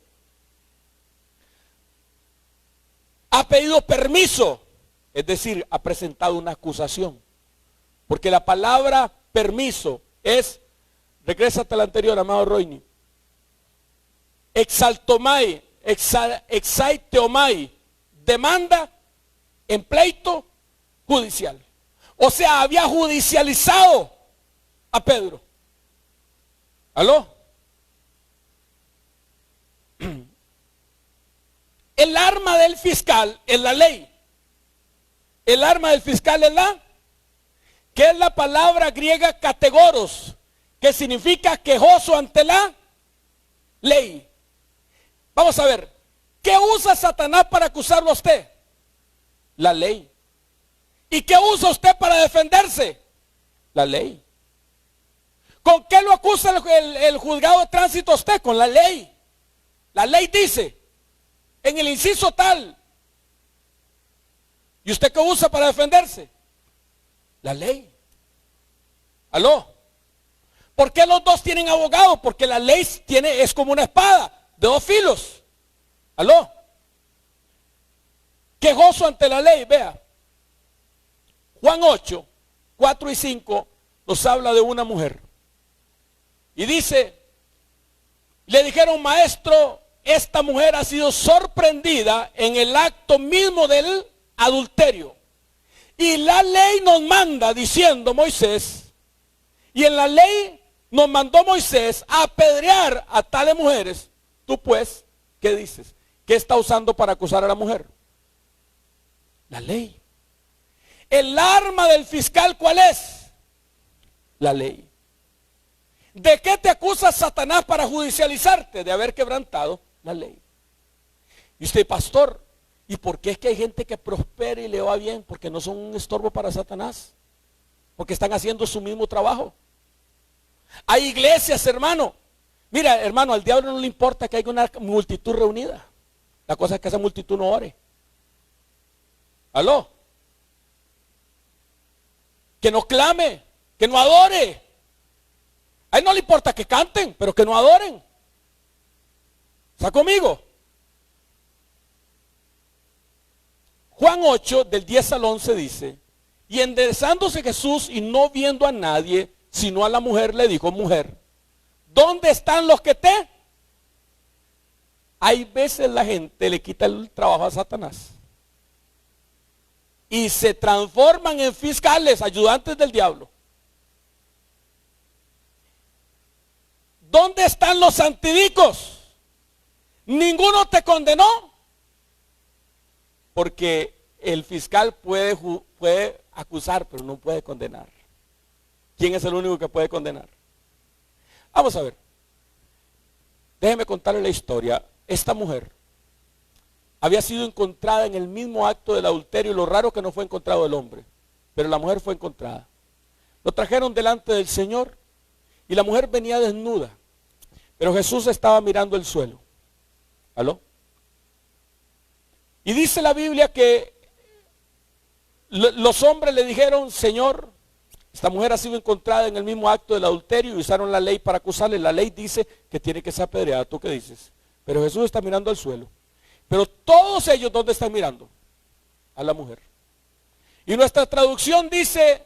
Ha pedido permiso, es decir, ha presentado una acusación. Porque la palabra permiso es, regrésate a la anterior, amado Roini, exaltomai, exaiteomai, demanda en pleito judicial. O sea, había judicializado a Pedro. ¿Aló? El arma del fiscal es la ley. El arma del fiscal es que es la palabra griega categoros, que significa quejoso ante la ley. Vamos a ver, ¿qué usa Satanás para acusarlo a usted? La ley. ¿Y qué usa usted para defenderse? La ley. ¿Con qué lo acusa el juzgado de tránsito a usted? Con la ley. La ley dice, en el inciso tal. ¿Y usted qué usa para defenderse? La ley. ¿Aló? ¿Por qué los dos tienen abogado? Porque la ley es como una espada de dos filos. ¿Aló? Quejoso ante la ley, vea. Juan 8, 4 y 5 nos habla de una mujer. Y dice, le dijeron, maestro, esta mujer ha sido sorprendida en el acto mismo del adulterio. Y la ley nos manda, diciendo Moisés, y en la ley nos mandó Moisés a apedrear a tales mujeres. Tú pues, ¿qué dices? ¿Qué está usando para acusar a la mujer? La ley. El arma del fiscal, ¿cuál es? La ley. ¿De qué te acusa Satanás para judicializarte? De haber quebrantado la ley. Y usted, pastor, ¿y por qué es que hay gente que prospera y le va bien? Porque no son un estorbo para Satanás. Porque están haciendo su mismo trabajo. Hay iglesias, hermano. Mira, hermano, al diablo no le importa que haya una multitud reunida. La cosa es que esa multitud no ore. ¿Aló? Que no clame, que no adore. A él no le importa que canten, pero que no adoren. ¿Está conmigo? Juan 8, del 10 al 11 dice, y enderezándose Jesús y no viendo a nadie, sino a la mujer, le dijo, mujer, ¿dónde están los que te? Hay veces la gente le quita el trabajo a Satanás y se transforman en fiscales, ayudantes del diablo. ¿Dónde están los santidicos? ¿Ninguno te condenó? Porque el fiscal puede acusar, pero no puede condenar. ¿Quién es el único que puede condenar? Vamos a ver. Déjeme contarle la historia. Esta mujer había sido encontrada en el mismo acto del adulterio, y lo raro que no fue encontrado el hombre, pero la mujer fue encontrada. Lo trajeron delante del Señor y la mujer venía desnuda, pero Jesús estaba mirando el suelo. ¿Aló? Y dice la Biblia que los hombres le dijeron, Señor, esta mujer ha sido encontrada en el mismo acto del adulterio, y usaron la ley para acusarle. La ley dice que tiene que ser apedreada. ¿Tú qué dices? Pero Jesús está mirando al suelo. Pero todos ellos, ¿dónde están mirando? A la mujer. Y nuestra traducción dice,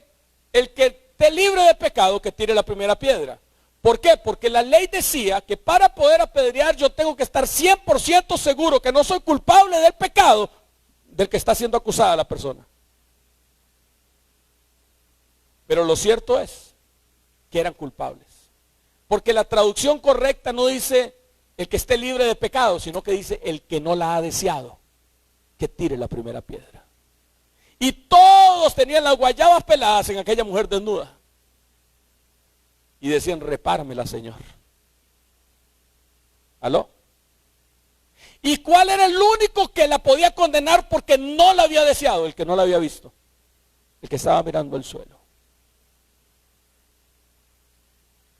el que esté libre de pecado, que tire la primera piedra. ¿Por qué? Porque la ley decía que para poder apedrear yo tengo que estar 100% seguro que no soy culpable del pecado del que está siendo acusada la persona. Pero lo cierto es que eran culpables. Porque la traducción correcta no dice el que esté libre de pecado, sino que dice el que no la ha deseado, que tire la primera piedra. Y todos tenían las guayabas peladas en aquella mujer desnuda. Y decían, repármela, Señor. ¿Aló? ¿Y cuál era el único que la podía condenar porque no la había deseado? El que no la había visto. El que estaba mirando el suelo.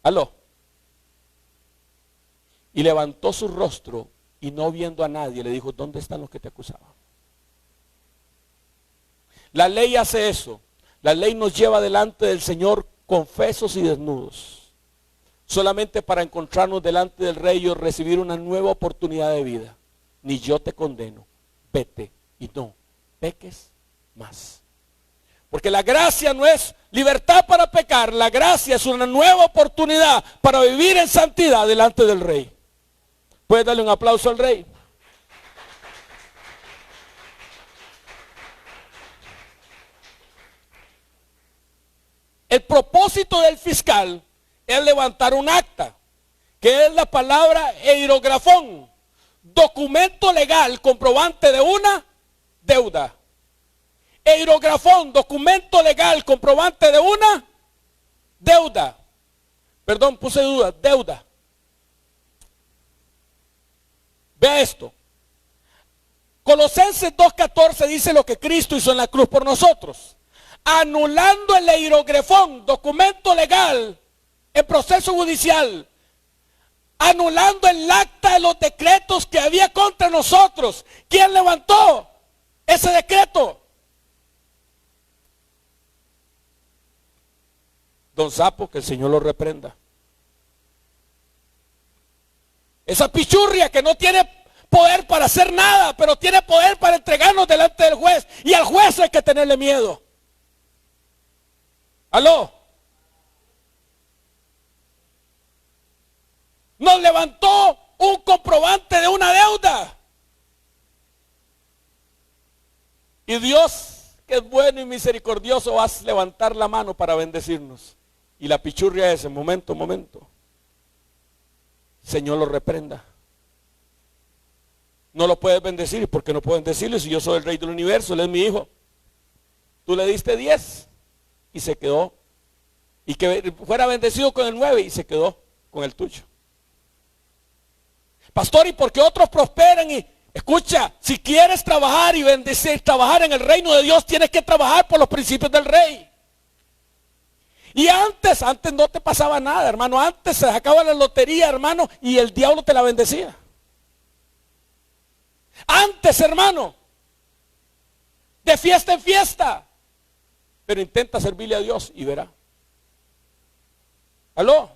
¿Aló? Y levantó su rostro y no viendo a nadie le dijo, ¿dónde están los que te acusaban? La ley hace eso. La ley nos lleva delante del Señor confesos y desnudos, solamente para encontrarnos delante del Rey y recibir una nueva oportunidad de vida. Ni yo te condeno, vete y no peques más. Porque la gracia no es libertad para pecar, la gracia es una nueva oportunidad para vivir en santidad delante del Rey. ¿Puedes darle un aplauso al Rey? El propósito del fiscal es levantar un acta, que es la palabra eirografón, documento legal comprobante de una deuda. Eirografón, documento legal comprobante de una deuda. Perdón, puse duda, deuda. Vea esto. Colosenses 2:14 dice lo que Cristo hizo en la cruz por nosotros. Anulando el eirografón, documento legal, en proceso judicial, anulando el acta de los decretos que había contra nosotros. ¿Quién levantó ese decreto? Don Sapo, que el Señor lo reprenda. Esa pichurria que no tiene poder para hacer nada, pero tiene poder para entregarnos delante del juez. Y al juez hay que tenerle miedo. ¿Aló? Nos levantó un comprobante de una deuda. Y Dios, que es bueno y misericordioso, va a levantar la mano para bendecirnos. Y la pichurria es, momento. Señor lo reprenda. No lo puedes bendecir. ¿Por qué no puedo bendecirle si yo soy el Rey del universo? Él es mi hijo. Tú le diste 10 y se quedó. Y que fuera bendecido con el 9 y se quedó con el tuyo. Pastor, ¿y por qué otros prosperan? Y escucha, si quieres trabajar y bendecir, trabajar en el reino de Dios, tienes que trabajar por los principios del Rey. Y antes no te pasaba nada, hermano. Antes se sacaba la lotería, hermano, y el diablo te la bendecía. Antes, hermano, de fiesta en fiesta. Pero intenta servirle a Dios y verá. ¿Aló?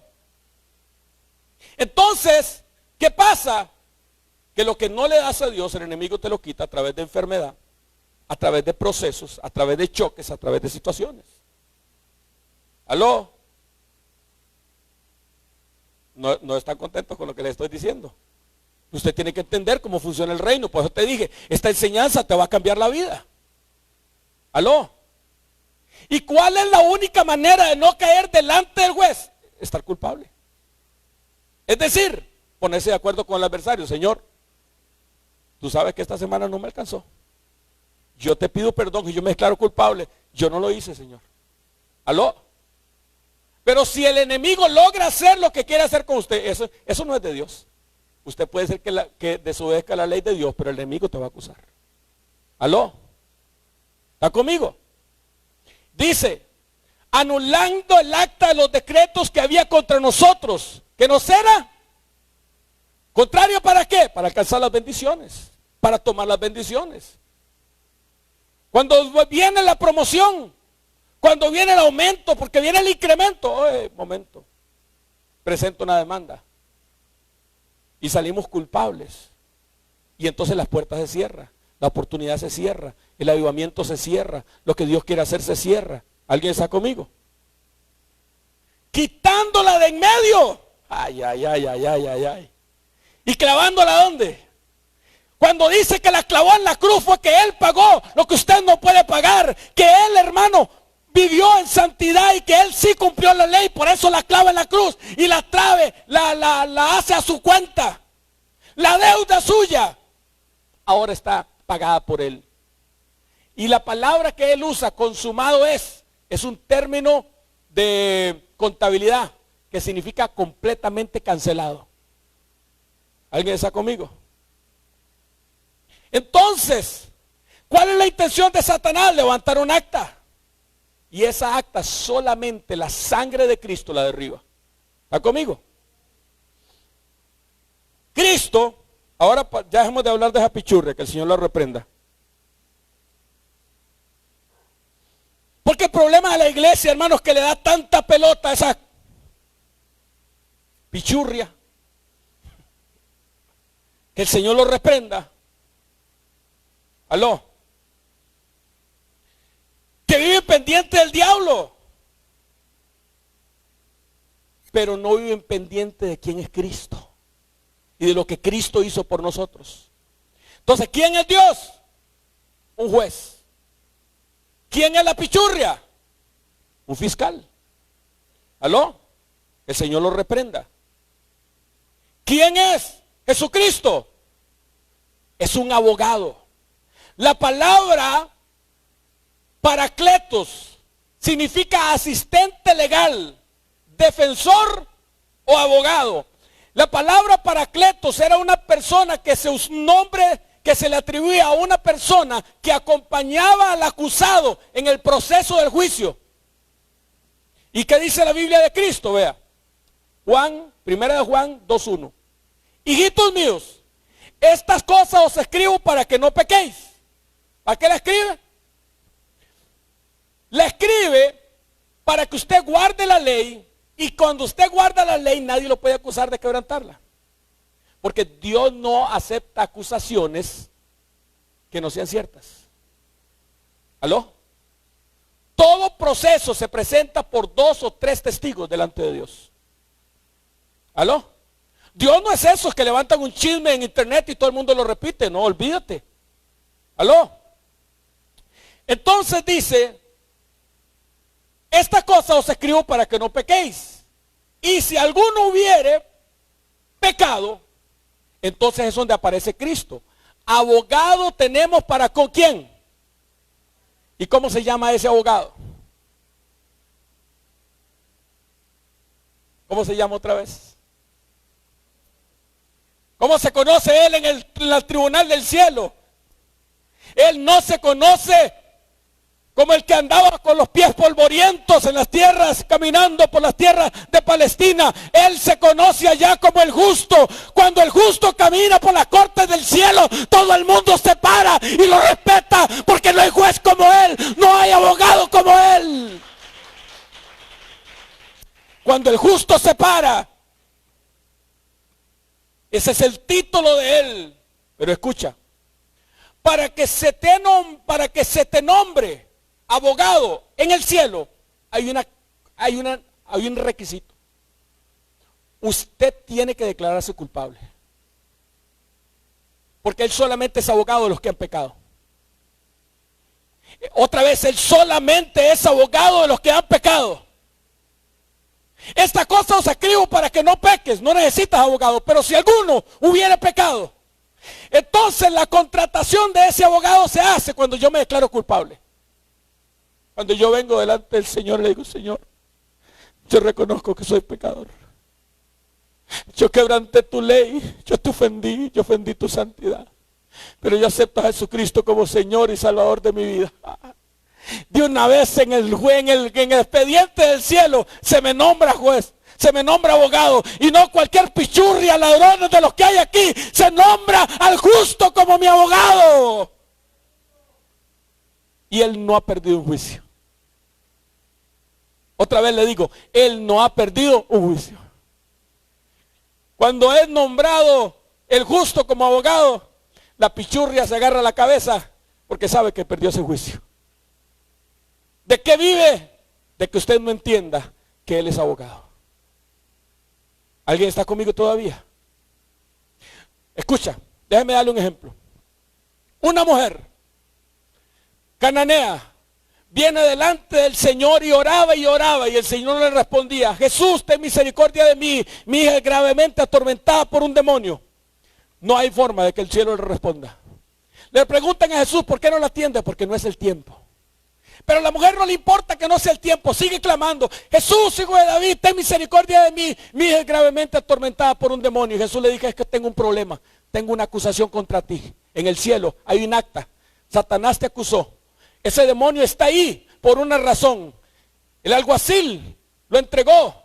Entonces, ¿qué pasa? que lo que no le das a Dios, el enemigo te lo quita a través de enfermedad, a través de procesos, a través de choques, a través de situaciones. ¿Aló? No están contentos con lo que les estoy diciendo. Usted tiene que entender cómo funciona el reino. Por eso te dije, esta enseñanza te va a cambiar la vida. ¿Aló? ¿Y cuál es la única manera de no caer delante del juez? Estar culpable. Es decir, ponerse de acuerdo con el adversario. Señor, tú sabes que esta semana no me alcanzó. Yo te pido perdón y yo me declaro culpable. Yo no lo hice, Señor. ¿Aló? Pero si el enemigo logra hacer lo que quiere hacer con usted, eso no es de Dios. Usted puede ser que desobedezca la ley de Dios, pero el enemigo te va a acusar. ¿Aló? ¿Está conmigo? Dice, anulando el acta de los decretos que había contra nosotros, que nos era contrario. ¿Para qué? Para alcanzar las bendiciones, para tomar las bendiciones. Cuando viene la promoción, cuando viene el aumento, porque viene el incremento, momento, presento una demanda y salimos culpables, y entonces las puertas se cierran, la oportunidad se cierra, el avivamiento se cierra, lo que Dios quiere hacer se cierra. ¿Alguien está conmigo? Quitándola de en medio, ay, y clavándola ¿dónde? Cuando dice que la clavó en la cruz fue que Él pagó lo que usted no puede pagar, que Él, hermano, vivió en santidad y que Él sí cumplió la ley, por eso la clava en la cruz y la trae, la hace a su cuenta. La deuda suya ahora está pagada por Él. Y la palabra que Él usa, consumado es un término de contabilidad que significa completamente cancelado. ¿Alguien está conmigo? Entonces, ¿cuál es la intención de Satanás? Levantar un acta. Y esa acta solamente la sangre de Cristo la derriba. ¿Está conmigo? Cristo, ahora ya dejemos de hablar de esa pichurria, que el Señor lo reprenda. Porque el problema de la iglesia, hermanos, que le da tanta pelota a esa pichurria, que el Señor lo reprenda. ¿Aló? Que viven pendientes del diablo, pero no viven pendientes de quién es Cristo y de lo que Cristo hizo por nosotros. Entonces, ¿quién es Dios? Un juez. ¿Quién es la pichurria? Un fiscal. ¿Aló? El Señor lo reprenda. ¿Quién es? Jesucristo. Es un abogado. La palabra paracletos significa asistente legal, defensor o abogado. La palabra paracletos era una persona que un nombre que se le atribuía a una persona que acompañaba al acusado en el proceso del juicio. ¿Y qué dice la Biblia de Cristo? Vea, Primera de Juan 2:1. Hijitos míos, estas cosas os escribo para que no pequéis. ¿Para qué la escribe? La escribe para que usted guarde la ley, y cuando usted guarda la ley nadie lo puede acusar de quebrantarla. Porque Dios no acepta acusaciones que no sean ciertas. ¿Aló? Todo proceso se presenta por 2 o 3 testigos delante de Dios. ¿Aló? Dios no es esos que levantan un chisme en internet y todo el mundo lo repite. No, olvídate. ¿Aló? Entonces dice, esta cosa os escribo para que no pequéis. Y si alguno hubiere pecado, entonces es donde aparece Cristo. Abogado tenemos para ¿con quién? ¿Y cómo se llama ese abogado? ¿Cómo se llama otra vez? ¿Cómo se conoce él en el tribunal del cielo? Él no se conoce como el que andaba con los pies polvorientos en las tierras, caminando por las tierras de Palestina. Él se conoce allá como el justo. Cuando el justo camina por las cortes del cielo, todo el mundo se para y lo respeta, porque no hay juez como él, no hay abogado como él. Cuando el justo se para, ese es el título de él. Pero escucha, para que se te nombre abogado en el cielo, hay un requisito. Usted tiene que declararse culpable. Porque Él solamente es abogado de los que han pecado. Otra vez, Él solamente es abogado de los que han pecado. Esta cosa os escribo para que no peques. No necesitas abogado. Pero si alguno hubiera pecado, entonces la contratación de ese abogado se hace cuando yo me declaro culpable. Cuando yo vengo delante del Señor, le digo: Señor, yo reconozco que soy pecador. Yo quebranté tu ley, yo te ofendí, yo ofendí tu santidad. Pero yo acepto a Jesucristo como Señor y Salvador de mi vida. De una vez en el expediente del cielo se me nombra juez, se me nombra abogado. Y no cualquier pichurria, ladrones de los que hay aquí. Se nombra al justo como mi abogado. Y Él no ha perdido un juicio. Otra vez le digo, Él no ha perdido un juicio. Cuando es nombrado el justo como abogado, la pichurria se agarra la cabeza porque sabe que perdió ese juicio. ¿De qué vive? De que usted no entienda que Él es abogado. ¿Alguien está conmigo todavía? Escucha, déjeme darle un ejemplo. Una mujer cananea viene delante del Señor y oraba y el Señor le respondía: Jesús, ten misericordia de mí, mi hija es gravemente atormentada por un demonio. No hay forma de que el cielo le responda. Le preguntan a Jesús: ¿por qué no la atiende? Porque no es el tiempo. Pero a la mujer no le importa que no sea el tiempo, sigue clamando: Jesús, hijo de David, ten misericordia de mí, mi hija es gravemente atormentada por un demonio. Y Jesús le dijo: es que tengo un problema, tengo una acusación contra ti. En el cielo hay un acta, Satanás te acusó. Ese demonio está ahí por una razón. El alguacil lo entregó,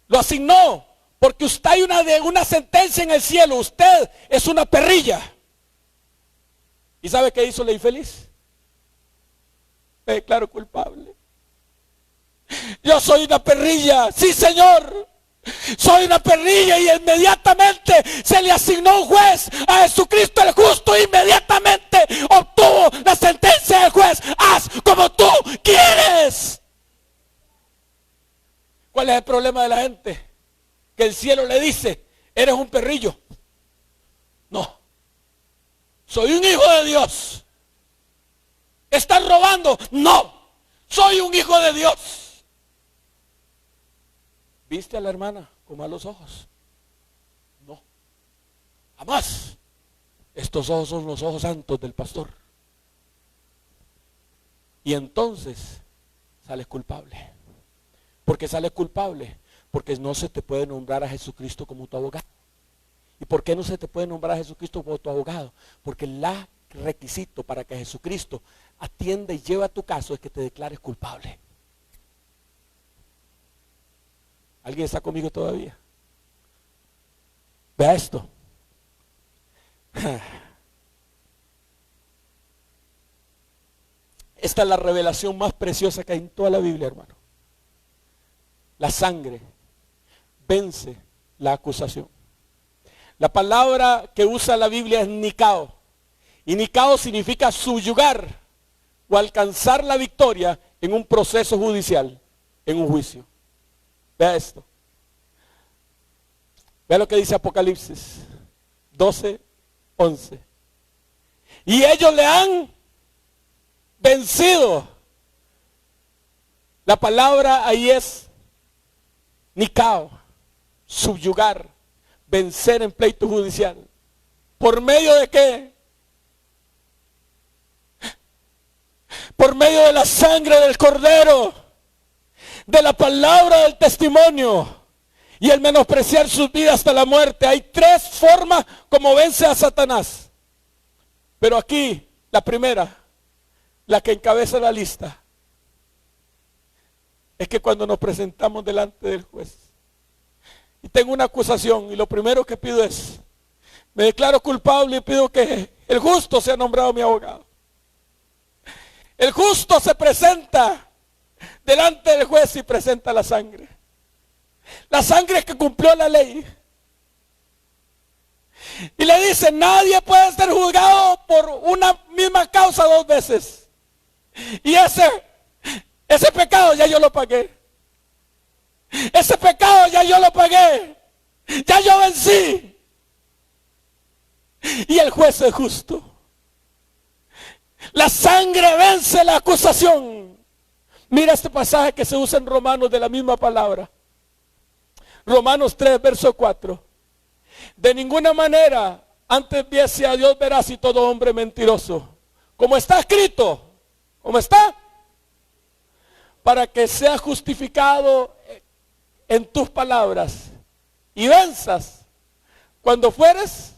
lo asignó, porque usted hay una sentencia en el cielo. Usted es una perrilla. ¿Y sabe qué hizo la infeliz? Me declaro culpable. Yo soy una perrilla, sí, Señor. Soy una perrilla. Y inmediatamente se le asignó un juez a Jesucristo el justo. Inmediatamente obtuvo la sentencia del juez: haz como tú quieres. ¿Cuál es el problema de la gente? Que el cielo le dice: eres un perrillo. No, soy un hijo de Dios. ¿Estás robando? No, soy un hijo de Dios. ¿Viste a la hermana con malos ojos? No, jamás. Estos ojos son los ojos santos del pastor. Y entonces sales culpable. ¿Por qué sales culpable? Porque no se te puede nombrar a Jesucristo como tu abogado. ¿Y por qué no se te puede nombrar a Jesucristo como tu abogado? Porque el requisito para que Jesucristo atienda y lleve a tu caso es que te declares culpable. ¿Alguien está conmigo todavía? Vea esto. Esta es la revelación más preciosa que hay en toda la Biblia, hermano. La sangre vence la acusación. La palabra que usa la Biblia es nikao. Y nikao significa subyugar o alcanzar la victoria en un proceso judicial, en un juicio. Vea esto. Vea lo que dice Apocalipsis 12:11. Y ellos le han vencido. La palabra ahí es nikao, subyugar, vencer en pleito judicial. ¿Por medio de qué? Por medio de la sangre del Cordero, de la palabra del testimonio y el menospreciar sus vidas hasta la muerte. Hay tres formas como vence a Satanás. Pero aquí, la primera, la que encabeza la lista, es que cuando nos presentamos delante del juez y tengo una acusación, y lo primero que pido es: me declaro culpable y pido que el justo sea nombrado mi abogado. El justo se presenta delante del juez y presenta la sangre. La sangre que cumplió la ley. Y le dice, nadie puede ser juzgado por una misma causa dos veces. Y ese pecado ya yo lo pagué. Ese pecado ya yo lo pagué. Ya yo vencí. Y el juez es justo. La sangre vence la acusación. Mira este pasaje que se usa en Romanos de la misma palabra. Romanos 3, verso 4. De ninguna manera antes viese a Dios veraz y todo hombre mentiroso. Como está escrito. ¿Cómo está? Para que seas justificado en tus palabras y venzas cuando fueres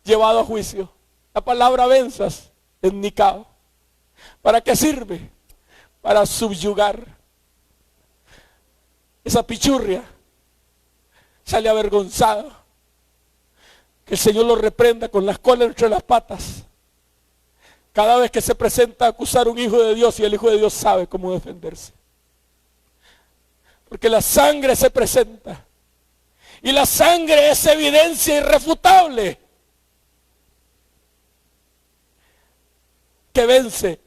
llevado a juicio. La palabra venzas es Nicao. ¿Para qué sirve? Para subyugar. Esa pichurria sale avergonzada. Que el Señor lo reprenda con las colas entre las patas. Cada vez que se presenta a acusar a un hijo de Dios y el hijo de Dios sabe cómo defenderse. Porque la sangre se presenta. Y la sangre es evidencia irrefutable que vence.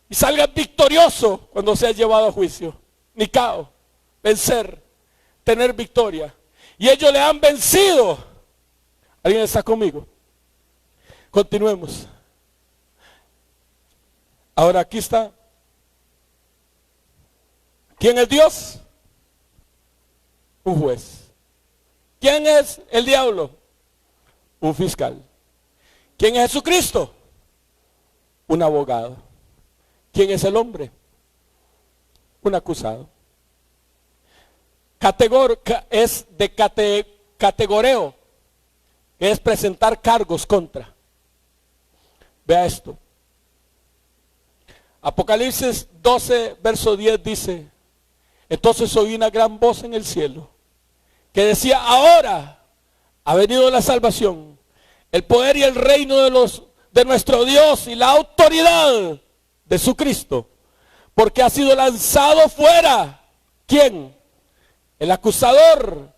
Y salga victorioso cuando sea llevado a juicio. Nicao, vencer, tener victoria. Y ellos le han vencido. ¿Alguien está conmigo? Continuemos. Ahora aquí está. ¿Quién es Dios? Un juez. ¿Quién es el diablo? Un fiscal. ¿Quién es Jesucristo? Un abogado. ¿Quién es el hombre? Un acusado. Es de categoreo, que es presentar cargos contra. Vea esto. Apocalipsis 12, verso 10 dice, entonces oí una gran voz en el cielo, que decía, ahora ha venido la salvación, el poder y el reino de nuestro Dios y la autoridad de su Cristo, porque ha sido lanzado fuera. ¿Quién? El acusador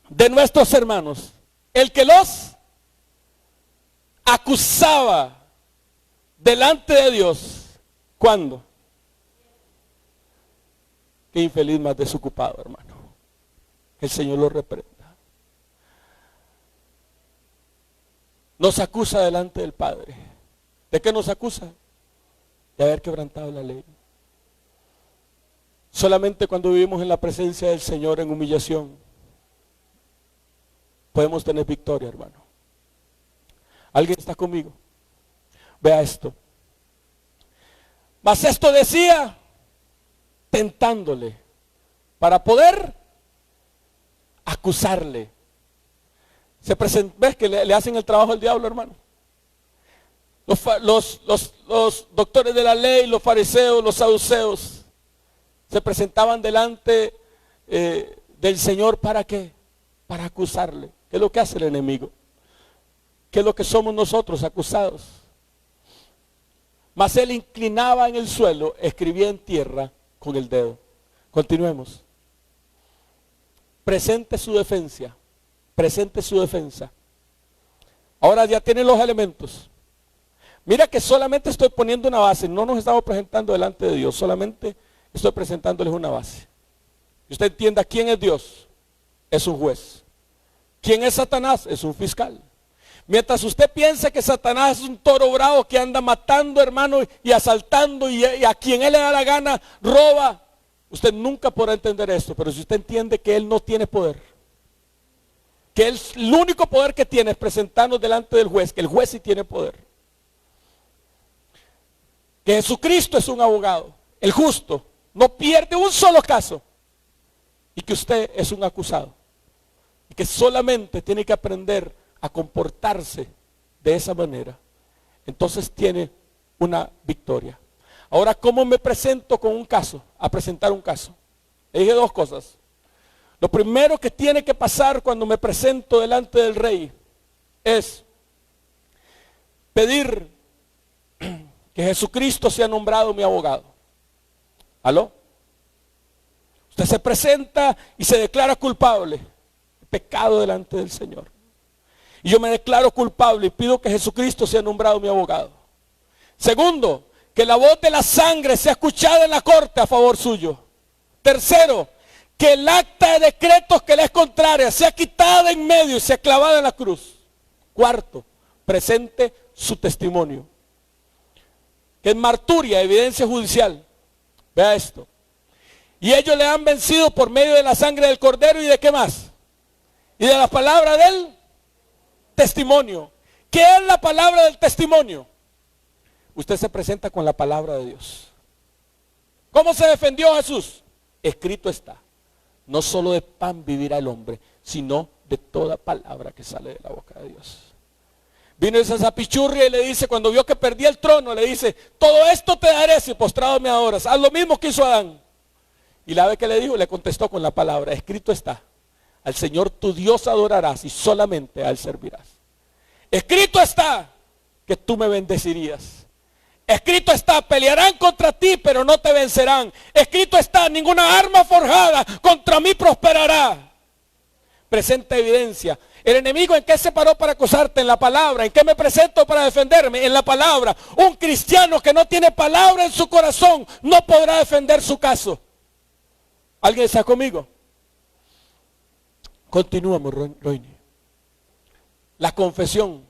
de nuestros hermanos, el que los acusaba delante de Dios. ¿Cuándo? Qué infeliz más desocupado, hermano. Que el Señor lo reprenda. Nos acusa delante del Padre. ¿De qué nos acusa? De haber quebrantado la ley. Solamente cuando vivimos en la presencia del Señor en humillación podemos tener victoria, hermano. ¿Alguien está conmigo? Vea esto. Mas esto decía tentándole para poder acusarle. ¿Ves que le hacen el trabajo al diablo, hermano? Los doctores de la ley, los fariseos, los saduceos se presentaban delante del Señor. ¿Para qué? Para acusarle. ¿Qué es lo que hace el enemigo? ¿Qué es lo que somos nosotros, acusados? Mas él inclinaba en el suelo, escribía en tierra con el dedo. Continuemos. Presente su defensa. Presente su defensa. Ahora ya tienen los elementos. Mira que solamente estoy poniendo una base. No nos estamos presentando delante de Dios. Solamente estoy presentándoles una base. Y usted entienda quién es Dios. Es un juez. ¿Quién es Satanás? Es un fiscal. Mientras usted piensa que Satanás es un toro bravo que anda matando, hermano, y asaltando, y a quien él le da la gana roba, usted nunca podrá entender esto. Pero si usted entiende que él no tiene poder, que él, el único poder que tiene es presentarnos delante del juez, que el juez sí tiene poder, que Jesucristo es un abogado, el justo, no pierde un solo caso, y que usted es un acusado, y que solamente tiene que aprender a comportarse de esa manera, entonces tiene una victoria. Ahora, ¿cómo me presento con un caso? A presentar un caso. Le dije dos cosas. Lo primero que tiene que pasar cuando me presento delante del rey es pedir que Jesucristo sea nombrado mi abogado. ¿Aló? Usted se presenta y se declara culpable. pecado delante del Señor. Y yo me declaro culpable y pido que Jesucristo sea nombrado mi abogado. Segundo, que la voz de la sangre sea escuchada en la corte a favor suyo. Tercero, que el acta de decretos que le es contraria sea quitada en medio y sea clavada en la cruz. Cuarto, presente su testimonio. Que es marturia, evidencia judicial. Vea esto. Y ellos le han vencido por medio de la sangre del cordero y de qué más. Y de la palabra del testimonio. ¿Qué es la palabra del testimonio? Usted se presenta con la palabra de Dios. ¿Cómo se defendió Jesús? Escrito está. No solo de pan vivirá el hombre, sino de toda palabra que sale de la boca de Dios. Vino esa zapichurria y le dice, cuando vio que perdía el trono, le dice, todo esto te daré si postrado me adoras. Haz lo mismo que hizo Adán. Y la vez que le dijo, le contestó con la palabra, escrito está, al Señor tu Dios adorarás y solamente a Él servirás. Escrito está que tú me bendecirías. Escrito está, pelearán contra ti, pero no te vencerán. Escrito está, ninguna arma forjada contra mí prosperará. Presenta evidencia. El enemigo, ¿en qué se paró para acusarte? En la palabra. ¿En qué me presento para defenderme? En la palabra. Un cristiano que no tiene palabra en su corazón no podrá defender su caso. ¿Alguien está conmigo? Continuamos, Roini. La confesión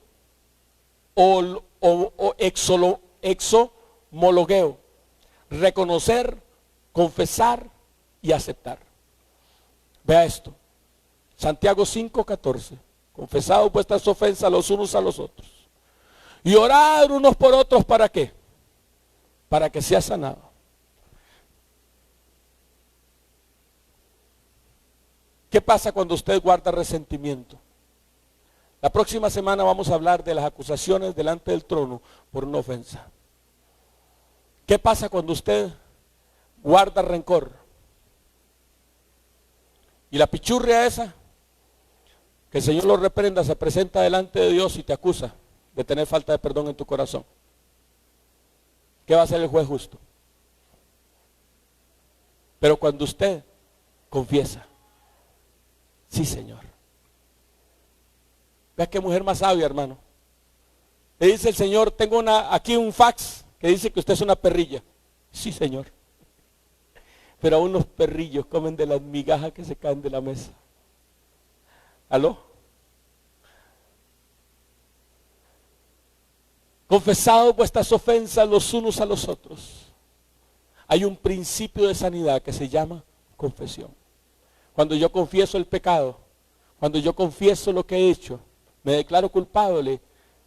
o exomologueo. Reconocer, confesar y aceptar. Vea esto. Santiago 5:14. Confesad vuestras ofensas los unos a los otros. Y orad unos por otros, ¿para qué? Para que sea sanado. ¿Qué pasa cuando usted guarda resentimiento? La próxima semana vamos a hablar de las acusaciones delante del trono por una ofensa. ¿Qué pasa cuando usted guarda rencor? Y la pichurria esa, que el Señor lo reprenda, se presenta delante de Dios y te acusa de tener falta de perdón en tu corazón. ¿Qué va a hacer el juez justo? Pero cuando usted confiesa, sí, Señor. Vea qué mujer más sabia, hermano. Le dice el Señor, tengo aquí un fax que dice que usted es una perrilla. Sí, Señor. Pero aún los perrillos comen de las migajas que se caen de la mesa. ¿Aló? Confesad vuestras ofensas los unos a los otros. Hay un principio de sanidad que se llama confesión. Cuando yo confieso el pecado, cuando yo confieso lo que he hecho, me declaro culpable,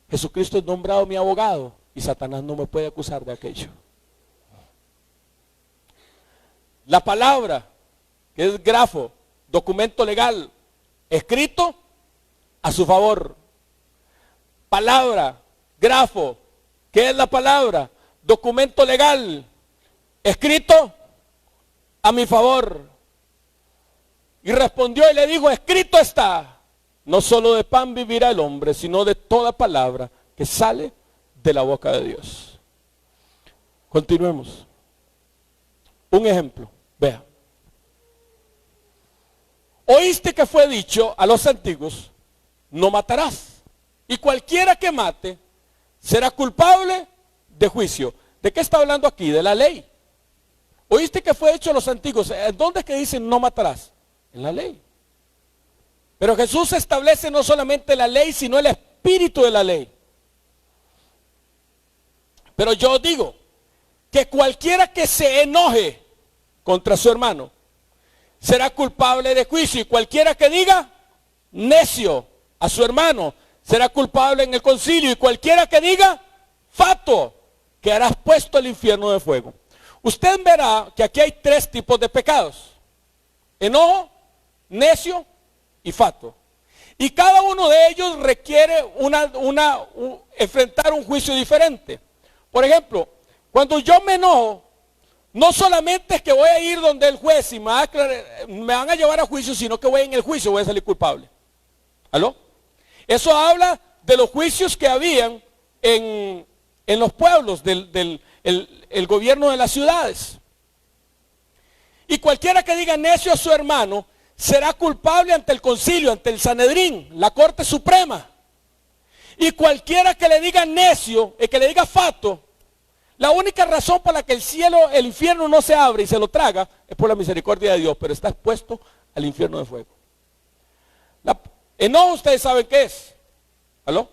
Jesucristo es nombrado mi abogado y Satanás no me puede acusar de aquello. La palabra, que es grafo, documento legal, escrito a su favor. Palabra, grafo, ¿qué es la palabra? Documento legal, escrito a mi favor. Y respondió y le dijo, escrito está, no solo de pan vivirá el hombre, sino de toda palabra que sale de la boca de Dios. Continuemos. Un ejemplo, vea. Oíste que fue dicho a los antiguos, no matarás. Y cualquiera que mate será culpable de juicio. ¿De qué está hablando aquí? De la ley. Oíste que fue dicho a los antiguos. ¿Dónde es que dicen no matarás? En la ley. Pero Jesús establece no solamente la ley, sino el espíritu de la ley. Pero yo digo que cualquiera que se enoje contra su hermano será culpable de juicio, y cualquiera que diga necio a su hermano será culpable en el concilio, y cualquiera que diga fatuo quedarás puesto al infierno de fuego. Usted verá que aquí hay tres tipos de pecados: enojo, necio y fatuo. Y cada uno de ellos requiere enfrentar un juicio diferente. Por ejemplo, cuando yo me enojo, no solamente es que voy a ir donde el juez y me van a llevar a juicio, sino que voy en el juicio, voy a salir culpable. ¿Aló? Eso habla de los juicios que habían en los pueblos, el gobierno de las ciudades. Y cualquiera que diga necio a su hermano será culpable ante el concilio, ante el Sanedrín, la Corte Suprema. Y cualquiera que le diga necio, el que le diga fato, la única razón por la que el infierno no se abre y se lo traga, es por la misericordia de Dios, pero está expuesto al infierno de fuego. Enojo, ustedes saben qué es. ¿Aló?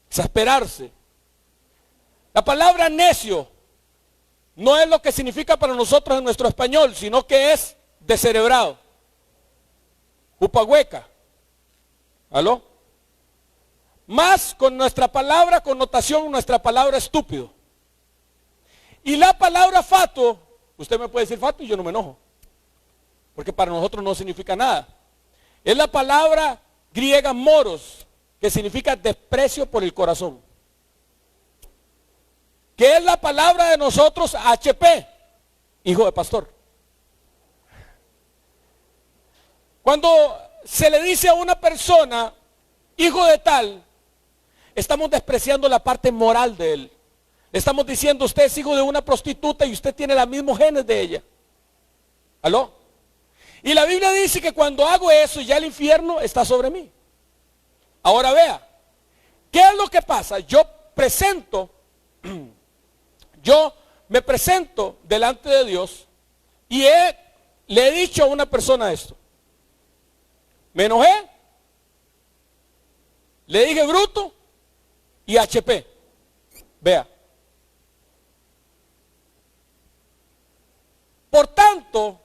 Exasperarse. La palabra necio no es lo que significa para nosotros en nuestro español, sino que es descerebrado. Upahueca. ¿Aló? Más con nuestra palabra, connotación, nuestra palabra estúpido. Y la palabra fato, usted me puede decir fato y yo no me enojo, porque para nosotros no significa nada. Es la palabra griega moros, que significa desprecio por el corazón. Que es la palabra de nosotros HP, hijo de pastor. Cuando se le dice a una persona, hijo de tal, estamos despreciando la parte moral de él. Le estamos diciendo, usted es hijo de una prostituta y usted tiene los mismos genes de ella. ¿Aló? Y la Biblia dice que cuando hago eso, ya el infierno está sobre mí. Ahora vea, ¿qué es lo que pasa? Yo me presento delante de Dios y le he dicho a una persona esto. Me enojé, le dije bruto y HP. Vea. Por tanto,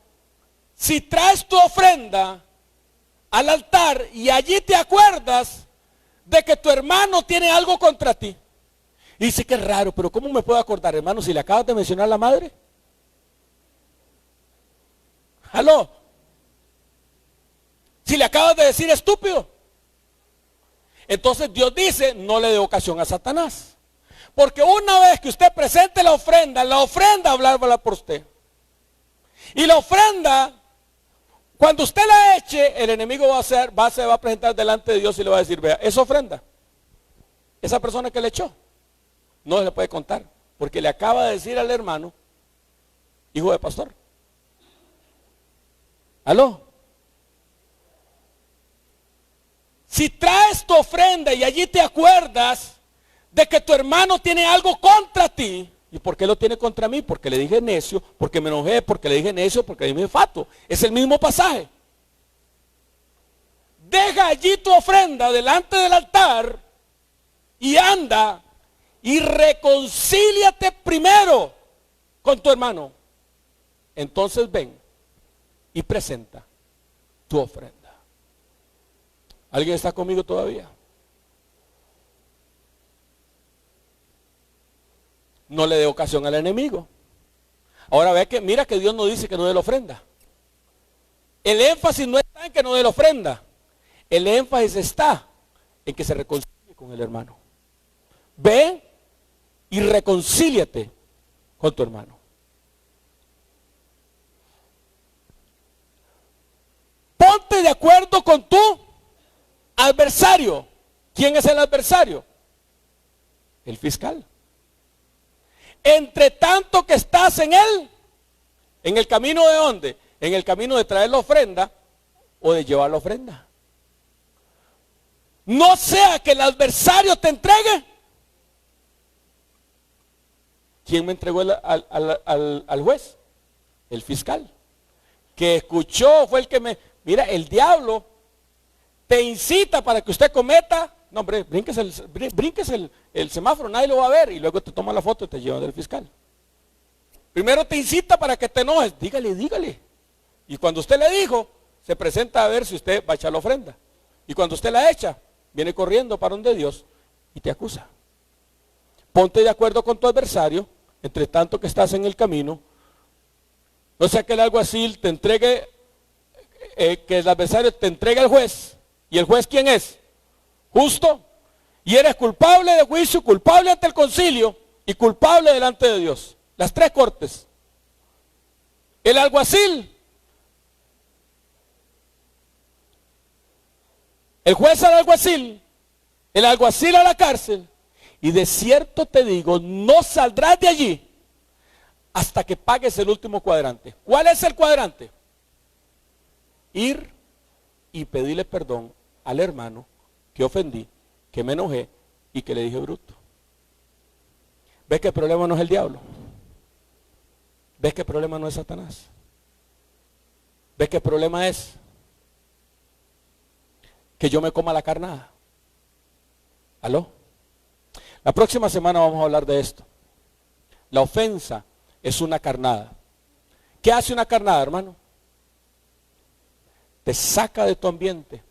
si traes tu ofrenda al altar y allí te acuerdas de que tu hermano tiene algo contra ti. Y dice que es raro, pero ¿cómo me puedo acordar, hermano, si le acabas de mencionar a la madre? ¿Aló? Si le acabas de decir estúpido. Entonces Dios dice, no le dé ocasión a Satanás. Porque una vez que usted presente la ofrenda hablará por usted. Y la ofrenda, cuando usted la eche, el enemigo se va a presentar delante de Dios y le va a decir, vea, esa ofrenda, esa persona que le echó, no se le puede contar, porque le acaba de decir al hermano, hijo de pastor. ¿Aló? Si traes tu ofrenda y allí te acuerdas de que tu hermano tiene algo contra ti, ¿y por qué lo tiene contra mí? Porque le dije necio, porque me enojé, porque le dije necio, porque le dije fato. Es el mismo pasaje. Deja allí tu ofrenda delante del altar y anda y reconcíliate primero con tu hermano. Entonces ven y presenta tu ofrenda. ¿Alguien está conmigo todavía? No le dé ocasión al enemigo. Ahora ve que, mira que Dios no dice que no dé la ofrenda. El énfasis no está en que no dé la ofrenda. El énfasis está en que se reconcilie con el hermano. Ve y reconcíliate con tu hermano. Ponte de acuerdo con tu adversario. ¿Quién es el adversario? El fiscal. Entre tanto que estás en él, ¿en el camino de dónde? En el camino de traer la ofrenda o de llevar la ofrenda. No sea que el adversario te entregue. ¿Quién me entregó al juez? El fiscal. Que escuchó, fue el que me... Mira, el diablo te incita para que usted cometa... No, hombre, brinques el semáforo, nadie lo va a ver. Y luego te toma la foto y te lleva del fiscal. Primero te incita para que te enojes. Dígale. Y cuando usted le dijo, se presenta a ver si usted va a echar la ofrenda. Y cuando usted la echa, viene corriendo para donde Dios y te acusa. Ponte de acuerdo con tu adversario, entre tanto que estás en el camino. No sea que el alguacil te entregue, que el adversario te entregue al juez. ¿Y el juez quién es? Justo. Y eres culpable de juicio, culpable ante el concilio y culpable delante de Dios. Las tres cortes. El alguacil, el juez al alguacil, el alguacil a la cárcel. Y de cierto te digo, no saldrás de allí hasta que pagues el último cuadrante. ¿Cuál es el cuadrante? ir y pedirle perdón al hermano que ofendí, que me enojé y que le dije bruto. ¿Ves que el problema no es el diablo? ¿Ves que el problema no es Satanás? ¿Ves que el problema es que yo me coma la carnada? ¿Aló? La próxima semana vamos a hablar de esto. La ofensa es una carnada. ¿Qué hace una carnada, hermano? Te saca de tu ambiente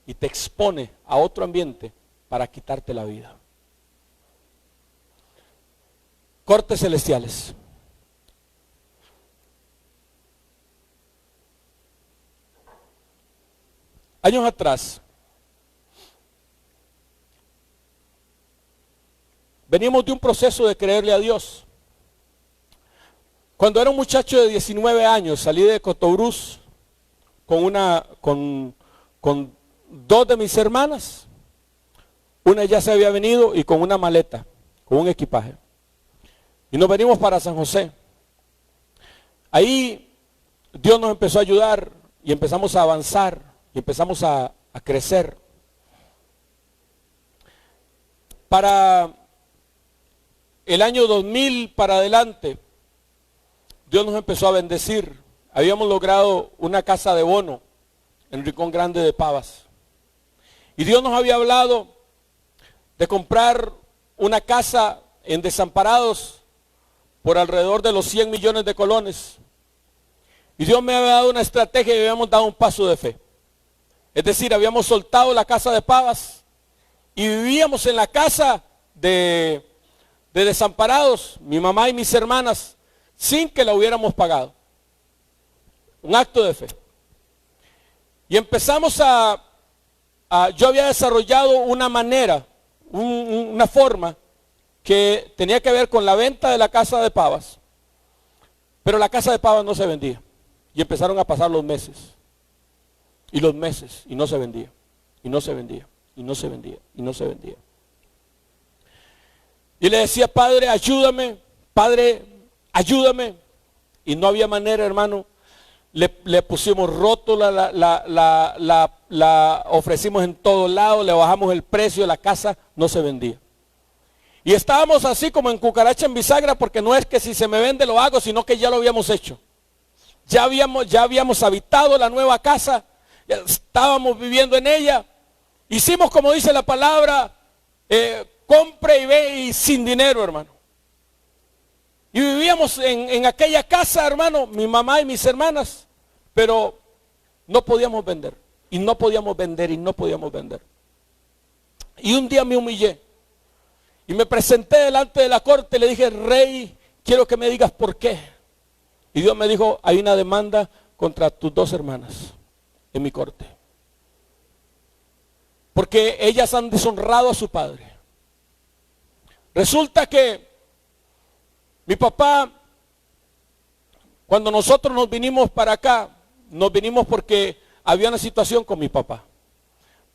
y te expone a otro ambiente para quitarte la vida. Cortes celestiales. Años atrás, veníamos de un proceso de creerle a Dios. Cuando era un muchacho de 19 años, salí de Cotobruz con dos de mis hermanas. Una ya se había venido y con una maleta, con un equipaje. Y nos venimos para San José. Ahí Dios nos empezó a ayudar y empezamos a avanzar y empezamos a crecer. Para el año 2000 para adelante, Dios nos empezó a bendecir. Habíamos logrado una casa de bono en el Rincón Grande de Pavas. Y Dios nos había hablado de comprar una casa en Desamparados por alrededor de los 100 millones de colones. Y Dios me había dado una estrategia y habíamos dado un paso de fe. Es decir, habíamos soltado la casa de Pavas y vivíamos en la casa de Desamparados, mi mamá y mis hermanas, sin que la hubiéramos pagado. Un acto de fe. Y empezamos yo había desarrollado una manera, una forma que tenía que ver con la venta de la casa de Pavas. Pero la casa de Pavas no se vendía. Y empezaron a pasar los meses. Y los meses, y no se vendía, y no se vendía, y no se vendía, y no se vendía. Y le decía, Padre, ayúdame, Padre, ayúdame. Y no había manera, hermano. Le pusimos rótula, la ofrecimos en todos lados, le bajamos el precio, la casa no se vendía. Y estábamos así como en cucaracha en bisagra, porque no es que si se me vende lo hago, sino que ya lo habíamos hecho. Ya habíamos habitado la nueva casa. Ya estábamos viviendo en ella. Hicimos como dice la palabra, compre y ve y sin dinero, hermano. Y vivíamos en aquella casa, hermano, mi mamá y mis hermanas, pero no podíamos vender. Y no podíamos vender y no podíamos vender. Y un día me humillé. Y me presenté delante de la corte y le dije, Rey, quiero que me digas por qué. Y Dios me dijo, hay una demanda contra tus dos hermanas en mi corte. Porque ellas han deshonrado a su padre. Resulta que mi papá, cuando nosotros nos vinimos para acá, nos vinimos porque había una situación con mi papá.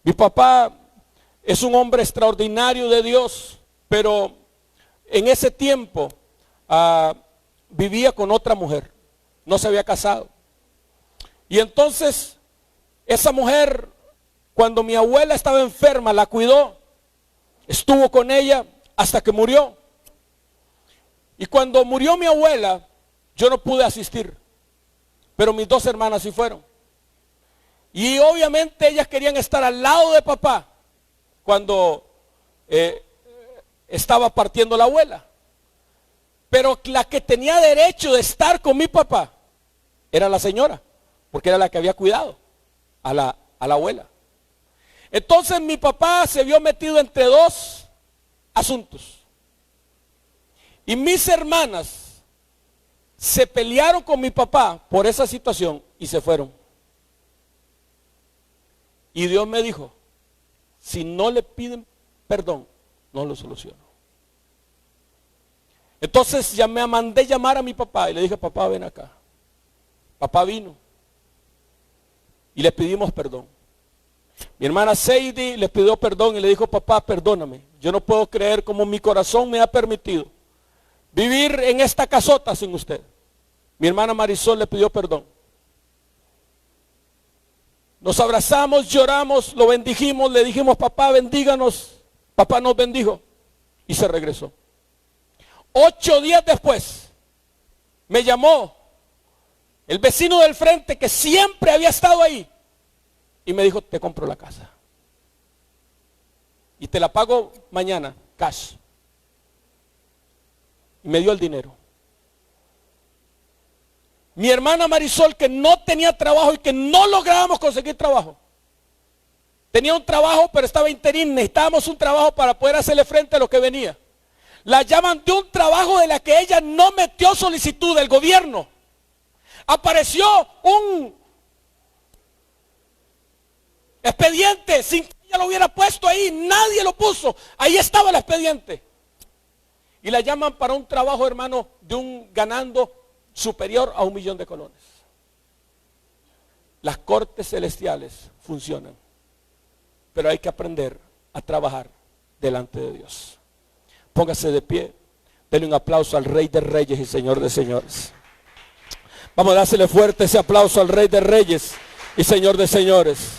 Mi papá es un hombre extraordinario de Dios, pero en ese tiempo vivía con otra mujer, no se había casado. Y entonces esa mujer, cuando mi abuela estaba enferma, la cuidó, estuvo con ella hasta que murió. Y cuando murió mi abuela, yo no pude asistir, pero mis dos hermanas sí fueron. Y obviamente ellas querían estar al lado de papá cuando estaba partiendo la abuela. Pero la que tenía derecho de estar con mi papá era la señora, porque era la que había cuidado a la abuela. Entonces mi papá se vio metido entre dos asuntos. Y mis hermanas se pelearon con mi papá por esa situación y se fueron. Y Dios me dijo, si no le piden perdón, no lo soluciono. Entonces mandé llamar a mi papá y le dije, papá, ven acá. Papá vino y le pedimos perdón. Mi hermana Seidi le pidió perdón y le dijo, papá, perdóname. Yo no puedo creer cómo mi corazón me ha permitido vivir en esta casota sin usted. Mi hermana Marisol le pidió perdón. Nos abrazamos, lloramos, lo bendijimos, le dijimos, papá, bendíganos. Papá nos bendijo y se regresó. 8 días después, me llamó el vecino del frente que siempre había estado ahí y me dijo, te compro la casa. Y te la pago mañana, cash. Y me dio el dinero. Mi hermana Marisol, que no tenía trabajo y que no lográbamos conseguir trabajo. Tenía un trabajo, pero estaba interino. Necesitábamos un trabajo para poder hacerle frente a lo que venía. La llaman de un trabajo de la que ella no metió solicitud del gobierno. Apareció un expediente sin que ella lo hubiera puesto ahí. Nadie lo puso. Ahí estaba el expediente. Y la llaman para un trabajo, hermano, de un ganando superior a 1 millón de colones. Las cortes celestiales funcionan, pero hay que aprender a trabajar delante de Dios. Póngase de pie, denle un aplauso al Rey de Reyes y Señor de Señores. Vamos a dársele fuerte ese aplauso al Rey de Reyes y Señor de Señores.